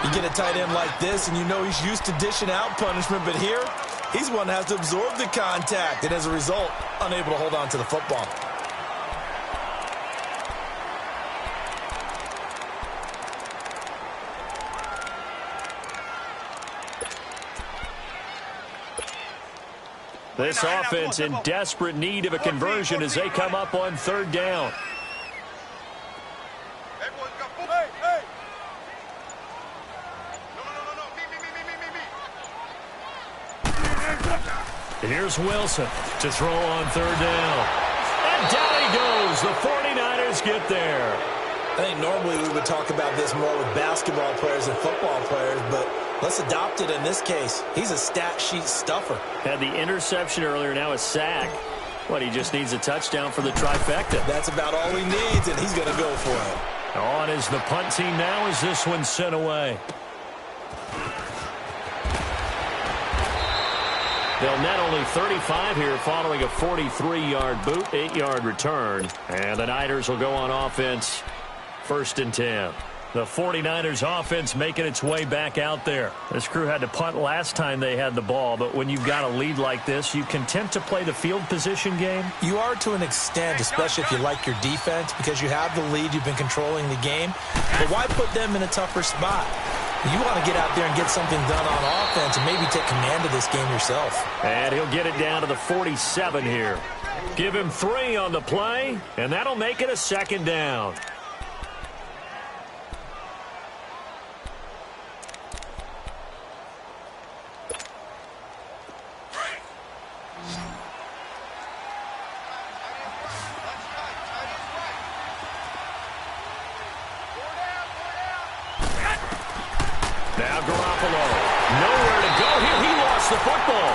You get a tight end like this, and you know he's used to dishing out punishment, but here, he's one that has to absorb the contact, and as a result, unable to hold on to the football. This offense in desperate need of a conversion as they come up on 3rd down. Hey. No. Here's Wilson to throw on 3rd down. And down he goes. The 49ers get there. I think normally we would talk about this more with basketball players and football players, but let's adopt it in this case. He's a stat sheet stuffer. Had the interception earlier, now a sack. What, he just needs a touchdown for the trifecta. That's about all he needs, and he's going to go for it. On is the punt team now as this one's sent away. They'll net only 35 here following a 43-yard boot, 8-yard return. And the Niners will go on offense, 1st and 10. The 49ers offense making its way back out there. This crew had to punt last time they had the ball, but when you've got a lead like this, you content to play the field position game? You are to an extent, especially if you like your defense, because you have the lead, you've been controlling the game. But why put them in a tougher spot? You want to get out there and get something done on offense and maybe take command of this game yourself. And he'll get it down to the 47 here. Give him 3 on the play, and that'll make it a 2nd down. Now Garoppolo, nowhere to go here. He lost the football.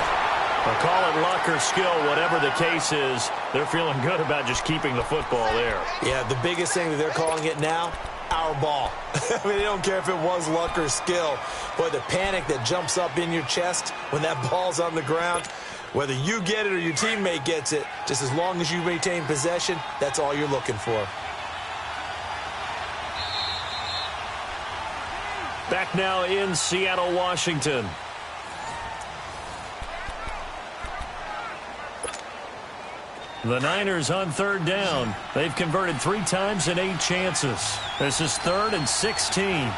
I'll call it luck or skill, whatever the case is. They're feeling good about just keeping the football there. Yeah, the biggest thing that they're calling it now, our ball. I mean, they don't care if it was luck or skill. Boy, the panic that jumps up in your chest when that ball's on the ground, whether you get it or your teammate gets it, just as long as you maintain possession, that's all you're looking for. Back now in Seattle, Washington. The Niners on 3rd down. They've converted 3 times in 8 chances. This is 3rd and 16.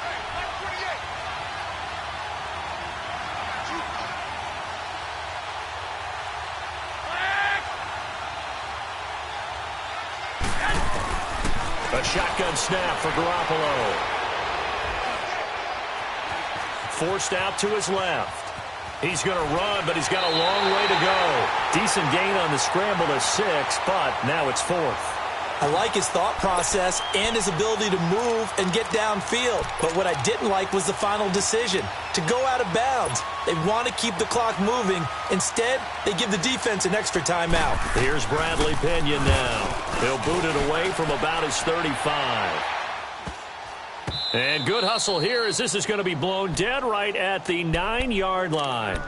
A shotgun snap for Garoppolo. Forced out to his left. He's going to run, but he's got a long way to go. Decent gain on the scramble to 6, but now it's 4th. I like his thought process and his ability to move and get downfield. But what I didn't like was the final decision, to go out of bounds. They want to keep the clock moving. Instead, they give the defense an extra timeout. Here's Bradley Pena now. He'll boot it away from about his 35. And good hustle here as this is going to be blown dead right at the 9-yard line.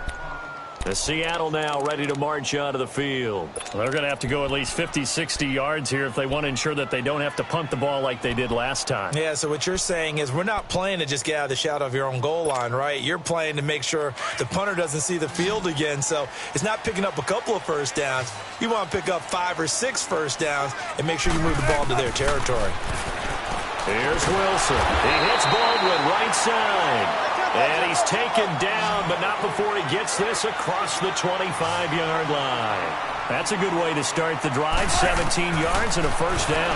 Seattle now ready to march onto the field. They're going to have to go at least 50, 60 yards here if they want to ensure that they don't have to punt the ball like they did last time. Yeah, so what you're saying is we're not playing to just get out of the shadow of your own goal line, right? You're playing to make sure the punter doesn't see the field again. So it's not picking up a couple of first downs. You want to pick up 5 or 6 first downs and make sure you move the ball to their territory. Here's Wilson. He hits Baldwin right side. And he's taken down, but not before he gets this across the 25-yard line. That's a good way to start the drive. 17 yards and a first down.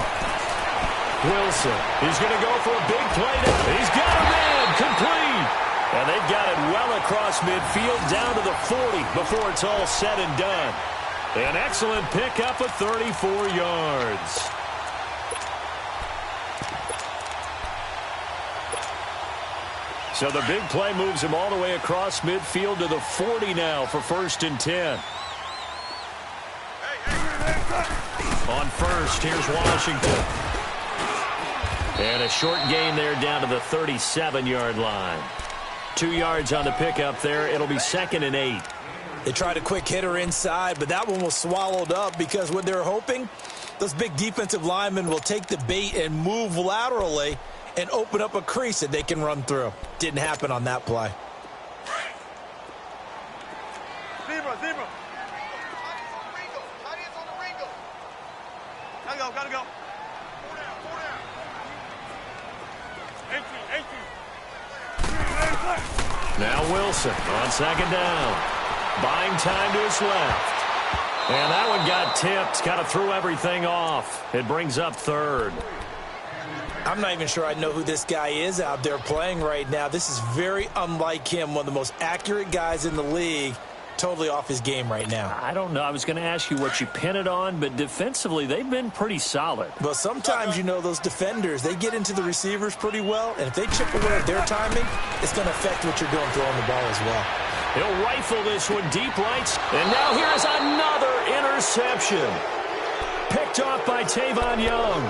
Wilson, he's going to go for a big play now. He's got a man complete. And they've got it well across midfield down to the 40 before it's all said and done. An excellent pickup of 34 yards. So the big play moves him all the way across midfield to the 40 now for 1st and 10. On first, here's Washington. And a short gain there down to the 37-yard line. 2 yards on the pickup there. It'll be 2nd and 8. They tried a quick hitter inside, but that one was swallowed up because what they're hoping, those big defensive linemen will take the bait and move laterally and open up a crease that they can run through. Didn't happen on that play. Zebra. Gotta go. 4 down. 18. Now Wilson on 2nd down. Buying time to his left. And that one got tipped. Kind of threw everything off. It brings up 3rd. I'm not even sure I know who this guy is out there playing right now. This is very unlike him, one of the most accurate guys in the league. Totally off his game right now. I don't know. I was going to ask you what you pin it on, but defensively, they've been pretty solid. But sometimes, you know, those defenders, they get into the receivers pretty well, and if they chip away at their timing, it's going to affect what you're doing throwing the ball as well. He'll rifle this one deep right, and now here's another interception. Picked off by Tavon Young.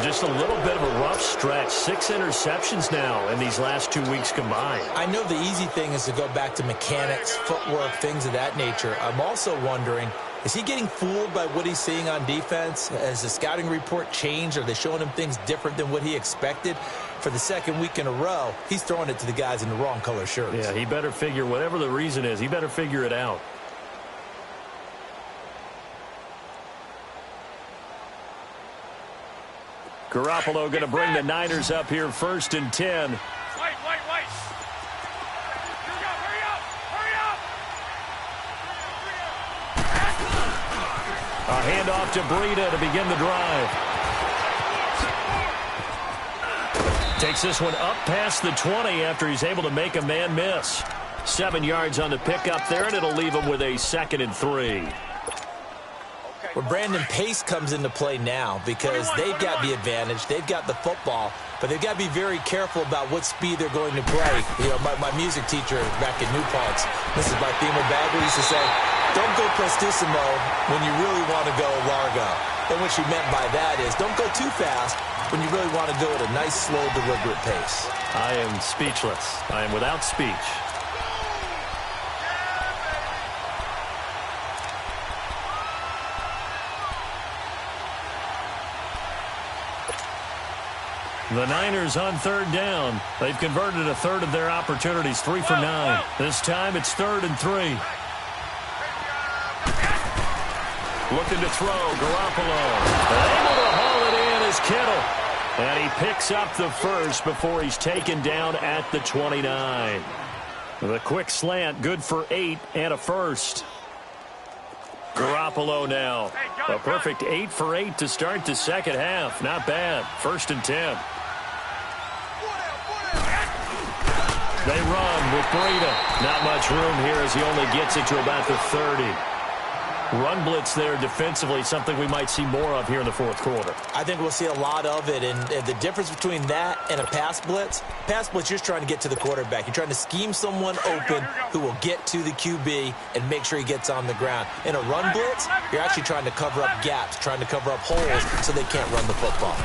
Just a little bit of a rough stretch. 6 interceptions now in these last 2 weeks combined. I know the easy thing is to go back to mechanics, footwork, things of that nature. I'm also wondering, is he getting fooled by what he's seeing on defense? Has the scouting report changed? Are they showing him things different than what he expected? For the 2nd week in a row, he's throwing it to the guys in the wrong color shirts. Yeah, he better figure, whatever the reason is, he better figure it out. Garoppolo going to bring the Niners up here 1st and 10. Wait. Hurry up. A handoff to Breida to begin the drive. Takes this one up past the 20 after he's able to make a man miss. 7 yards on the pickup there, and it'll leave him with a 2nd and 3. Where Brandon Pace comes into play now because they've got the advantage, they've got the football, but they've got to be very careful about what speed they're going to play. You know, my music teacher back at New Paltz, Mrs. Barthema Bagley, used to say, don't go prestissimo when you really want to go largo. And what she meant by that is don't go too fast when you really want to go at a nice, slow, deliberate pace. I am speechless. I am without speech. The Niners on 3rd down. They've converted a 1/3 of their opportunities, 3 for 9. This time it's 3rd and 3. Looking to throw, Garoppolo. Able to haul it in is Kittle. And he picks up the first before he's taken down at the 29. The quick slant, good for 8 and a first. Garoppolo now. A perfect 8 for 8 to start the 2nd half. Not bad. 1st and 10. They run with Breida. Not much room here as he only gets it to about the 30. Run blitz there defensively, something we might see more of here in the 4th quarter. I think we'll see a lot of it, and the difference between that and a pass blitz, you're just trying to get to the quarterback. You're trying to scheme someone open who will get to the QB and make sure he gets on the ground. In a run blitz, you're actually trying to cover up gaps, trying to cover up holes so they can't run the football.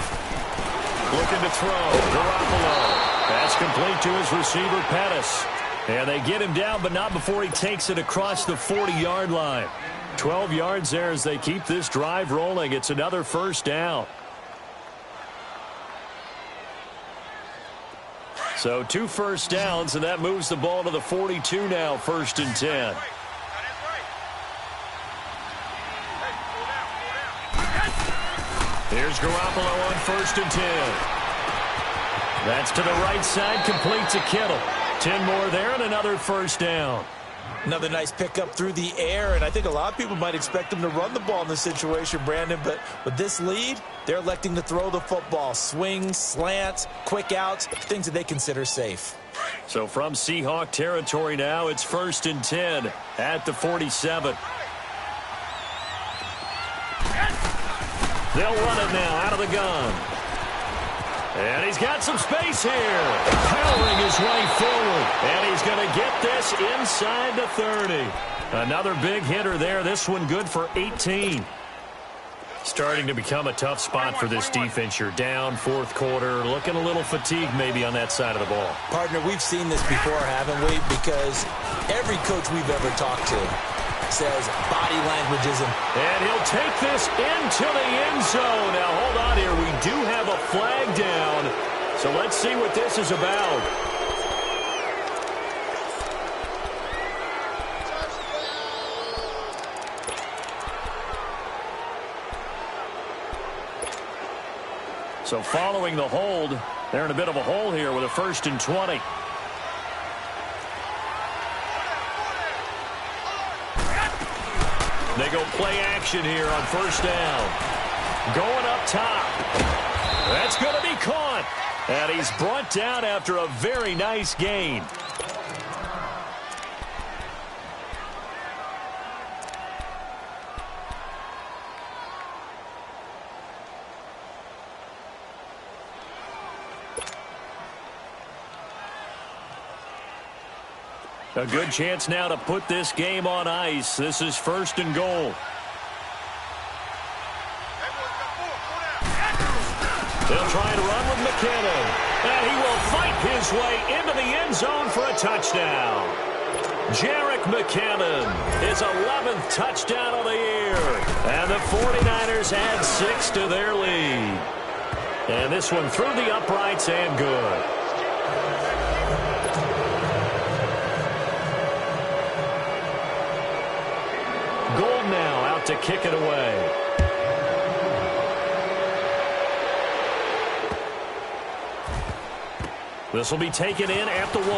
Looking to throw, Garoppolo. Pass complete to his receiver, Pettis. And they get him down, but not before he takes it across the 40-yard line. 12 yards there as they keep this drive rolling. It's another first down. So 2 first downs, and that moves the ball to the 42 now, 1st and 10. Here's Garoppolo on 1st and 10. That's to the right side, complete to Kittle. 10 more there and another first down. Another nice pickup through the air, and I think a lot of people might expect them to run the ball in this situation, Brandon, but with this lead, they're electing to throw the football. Swings, slants, quick outs, things that they consider safe. So from Seahawk territory now, it's 1st and 10 at the 47. They'll run it now out of the gun. And he's got some space here. Powering his way forward. And he's going to get this inside the 30. Another big hitter there. This one good for 18. Starting to become a tough spot for this defense. You're down 4th quarter. Looking a little fatigued maybe on that side of the ball. Partner, we've seen this before, haven't we? Because every coach we've ever talked to says body language isn't. And he'll take this into the end zone. Now, hold on here. We do have a flag down. So let's see what this is about. So following the hold, they're in a bit of a hole here with a 1st and 20. They go play action here on 1st down. Going up top. That's going to be caught. And he's brought down after a very nice gain. A good chance now to put this game on ice. This is 1st and goal. They'll try and run with McKinnon. And he will fight his way into the end zone for a touchdown. Jerick McKinnon, his 11th touchdown of the year. And the 49ers add 6 to their lead. And this one through the uprights and good. Gold now out to kick it away. This will be taken in at the 1.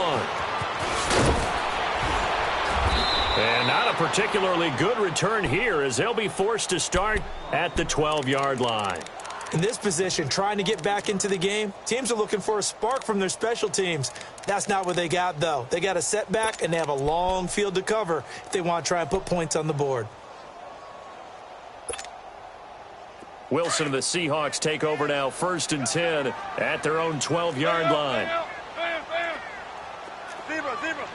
And not a particularly good return here as they'll be forced to start at the 12-yard line. In this position, trying to get back into the game, teams are looking for a spark from their special teams. That's not what they got, though. They got a setback, and they have a long field to cover if they want to try and put points on the board. Wilson and the Seahawks take over now, 1st and 10 at their own 12-yard line. Zebra, zebra.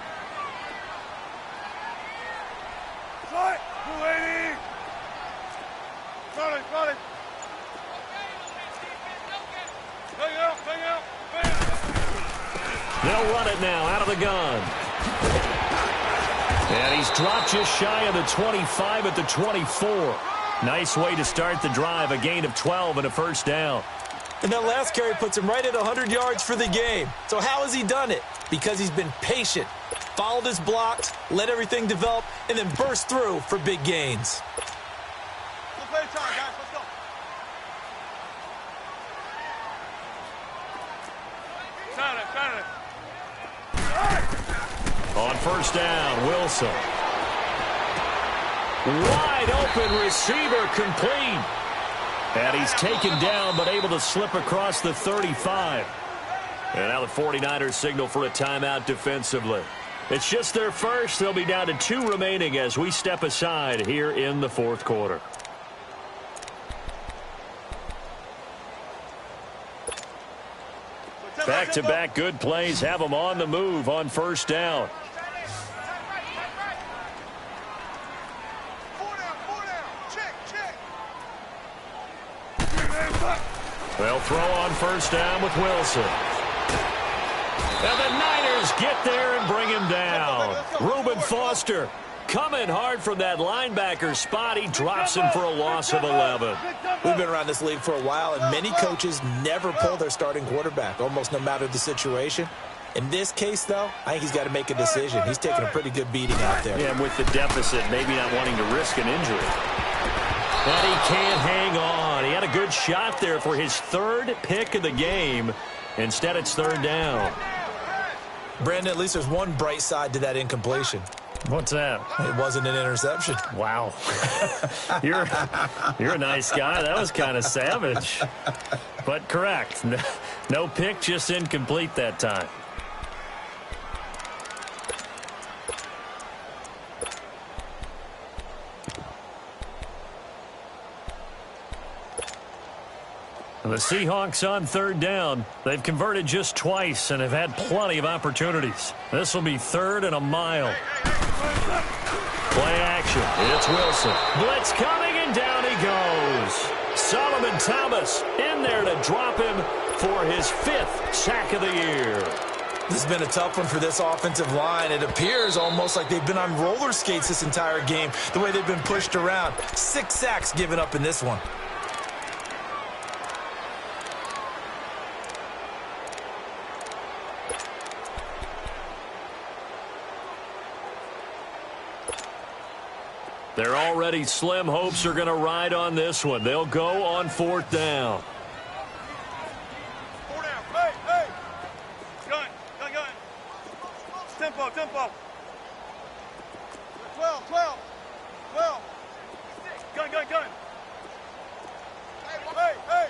Slide, 280. Got it, got it. Bang out. They'll run it now out of the gun. And he's dropped just shy of the 25 at the 24. Nice way to start the drive, a gain of 12 and a first down. And that last carry puts him right at 100 yards for the game. So how has he done it? Because he's been patient, followed his blocks, let everything develop, and then burst through for big gains. Let's play time, guys. Let's go. Saturday. On 1st down, Wilson. Wide open receiver complete. And he's taken down but able to slip across the 35. And now the 49ers signal for a timeout defensively. It's just their first. They'll be down to 2 remaining as we step aside here in the 4th quarter. Back-to-back good plays have them on the move on 1st down. They'll throw on 1st down with Wilson. And the Niners get there and bring him down. Reuben Foster coming hard from that linebacker spot. He drops him for a loss of 11. We've been around this league for a while, and many coaches never pull their starting quarterback, almost no matter the situation. In this case, though, I think he's got to make a decision. He's taking a pretty good beating out there. Yeah, and with the deficit, maybe not wanting to risk an injury. But he can't hang on. He had a good shot there for his third pick of the game. Instead, it's third down. Brandon, at least there's one bright side to that incompletion. What's that? It wasn't an interception. Wow. You're a nice guy. That was kind of savage. But correct. No pick, just incomplete that time. The Seahawks on third down. They've converted just twice and have had plenty of opportunities. This will be third and a mile. Play action. It's Wilson. Blitz coming, and down he goes. Solomon Thomas in there to drop him for his 5th sack of the year. This has been a tough one for this offensive line. It appears almost like they've been on roller skates this entire game, the way they've been pushed around. 6 sacks given up in this one. They're already slim hopes are going to ride on this one. They'll go on 4th down. 4 down. Hey, hey. Gun. Tempo. 12. Gun. Hey.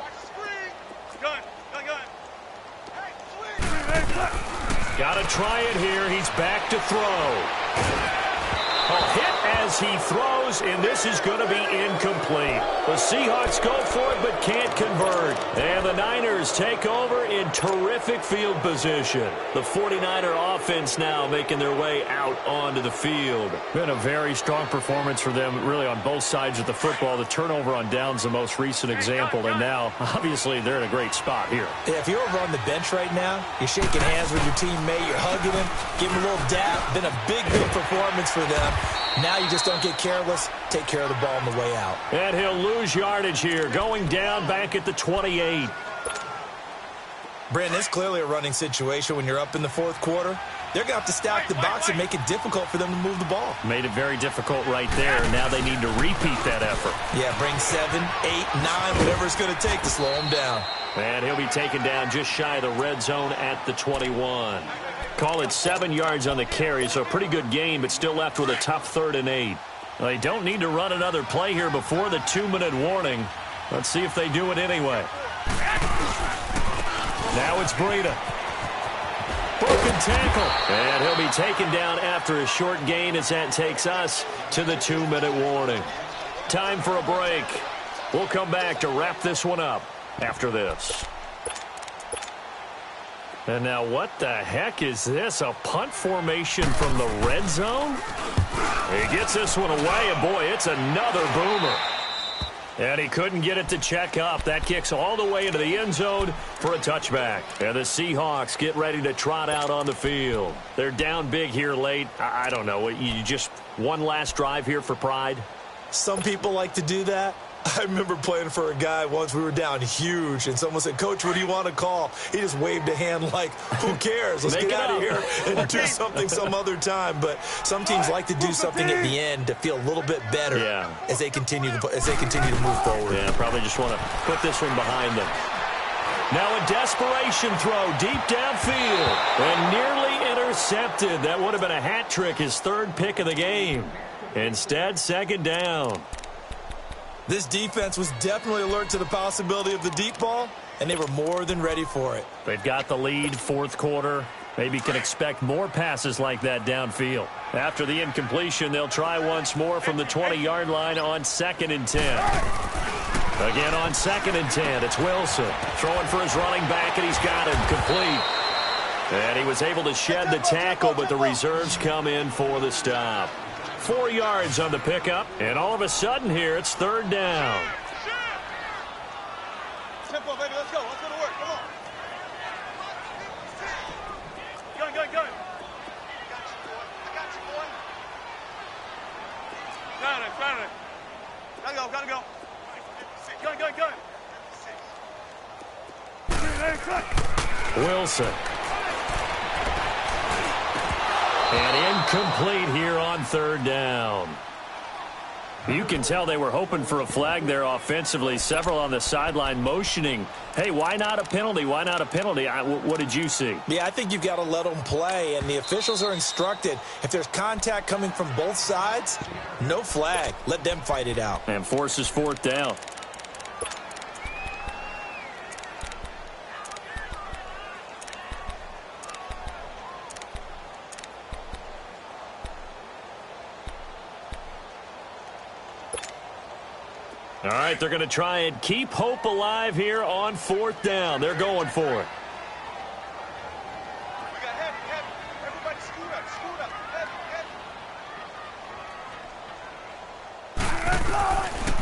Watch the screen. Gun. Hey, Got to try it here. He's back to throw. A hit as he throws, and this is going to be incomplete. The Seahawks go for it but can't convert. And the Niners take over in terrific field position. The 49er offense now making their way out onto the field. Been a very strong performance for them, really, on both sides of the football. The turnover on downs the most recent example, and now, obviously, they're in a great spot here. Yeah, if you're over on the bench right now, you're shaking hands with your teammate, you're hugging him, giving him a little dap. Been a big performance for them. Now you just don't get careless. Take care of the ball on the way out. And he'll lose yardage here, going down back at the 28. Brandon, it's clearly a running situation when you're up in the 4th quarter. They're going to have to stack the box and make it difficult for them to move the ball. Made it very difficult right there. Now they need to repeat that effort. Yeah, bring 7, 8, 9, whatever it's going to take to slow him down. And he'll be taken down just shy of the red zone at the 21. Call it 7 yards on the carry, so a pretty good gain, but still left with a tough 3rd and 8. They don't need to run another play here before the 2-minute warning. Let's see if they do it anyway. Now it's Breida. Broken tackle. And he'll be taken down after a short gain as that takes us to the 2-minute warning. Time for a break. We'll come back to wrap this one up after this. And now what the heck is this? A punt formation from the red zone? He gets this one away, and boy, it's another boomer. And he couldn't get it to check up. That kicks all the way into the end zone for a touchback. And the Seahawks get ready to trot out on the field. They're down big here late. I don't know. You just one last drive here for pride? Some people like to do that. I remember playing for a guy once. We were down huge, and someone said, "Coach, what do you want to call?" He just waved a hand like, "Who cares? Let's get out of here and do something some other time." But some teams like to do something at the end to feel a little bit better as they continue to move forward. Yeah, probably just want to put this one behind them. Now a desperation throw deep downfield and nearly intercepted. That would have been a hat trick, his 3rd pick of the game. Instead, 2nd down. This defense was definitely alert to the possibility of the deep ball, and they were more than ready for it. They've got the lead, 4th quarter. Maybe can expect more passes like that downfield. After the incompletion, they'll try once more from the 20-yard line on 2nd and 10. Again on 2nd and 10, it's Wilson. Throwing for his running back, and he's got him complete. And he was able to shed the tackle, but the reserves come in for the stop. 4 yards on the pickup, and all of a sudden here, it's 3rd down. Tempo, baby, let's go. Let's go to work. Come on. Got it. Gotta go. Gun. Wilson. And incomplete here on third down. You can tell they were hoping for a flag there offensively. Several on the sideline motioning, hey, why not a penalty? Why not a penalty? What did you see? Yeah, I think you've got to let them play, and the officials are instructed, if there's contact coming from both sides, no flag. Let them fight it out. And forces fourth down. All right, they're going to try and keep hope alive here on fourth down. They're going for it. We got heavy. Everybody scoot up.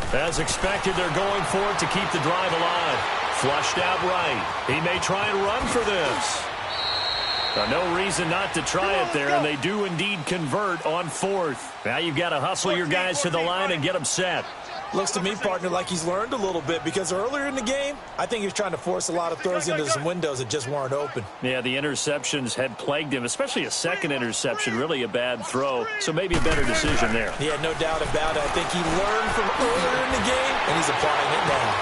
Heavy. As expected, they're going for it to keep the drive alive. Flushed out right. He may try and run for this. No reason not to try it there, and they do indeed convert on fourth. Now you've got to hustle your guys to the line and get them set. Looks to me, partner, like he's learned a little bit, because earlier in the game, I think he was trying to force a lot of throws into some windows that just weren't open. Yeah, the interceptions had plagued him, especially a second interception, really a bad throw. So maybe a better decision there. Yeah, no doubt about it. I think he learned from earlier in the game, and he's applying it now.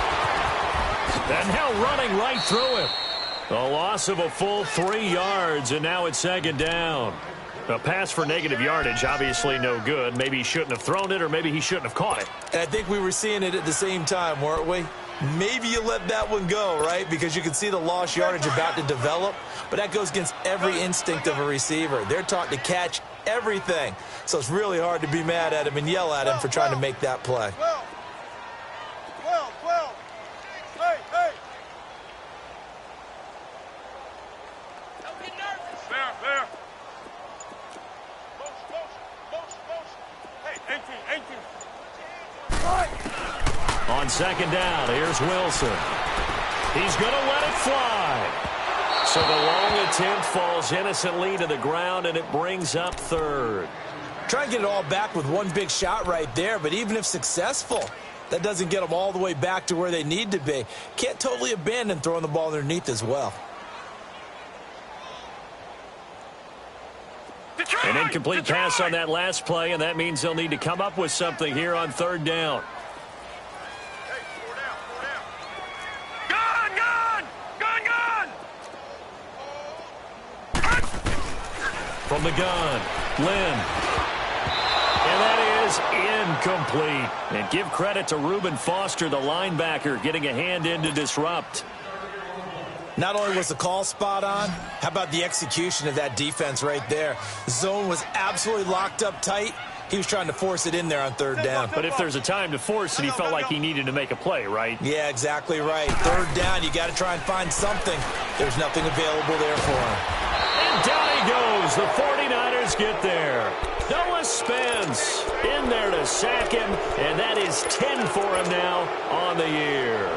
And now running right through him. A loss of a full 3 yards, and now it's second down. A pass for negative yardage, obviously no good. Maybe he shouldn't have thrown it, or maybe he shouldn't have caught it. And I think we were seeing it at the same time, weren't we? Maybe you let that one go, right? Because you can see the lost yardage about to develop. But that goes against every instinct of a receiver. They're taught to catch everything. So it's really hard to be mad at him and yell at him for trying to make that play. 12. Hey. Don't get nervous. Fair. Motion. Hey, 18. On second down, here's Wilson. He's going to let it fly. So the long attempt falls innocently to the ground, and it brings up third. Try and get it all back with one big shot right there, but even if successful, that doesn't get them all the way back to where they need to be. Can't totally abandon throwing the ball underneath as well. An incomplete pass on that last play, and that means they'll need to come up with something here on third down. Hey, 4 down. Gun! From the gun, Lynn. And that is incomplete. And give credit to Reuben Foster, the linebacker, getting a hand in to disrupt. Not only was the call spot on, how about the execution of that defense right there? The zone was absolutely locked up tight. He was trying to force it in there on third down. But if there's a time to force it, he felt like he needed to make a play, right? Yeah, exactly right. Third down, you got to try and find something. There's nothing available there for him. And down he goes. The 49ers get there. Noah Spence in there to sack him, and that is 10 for him now on the year.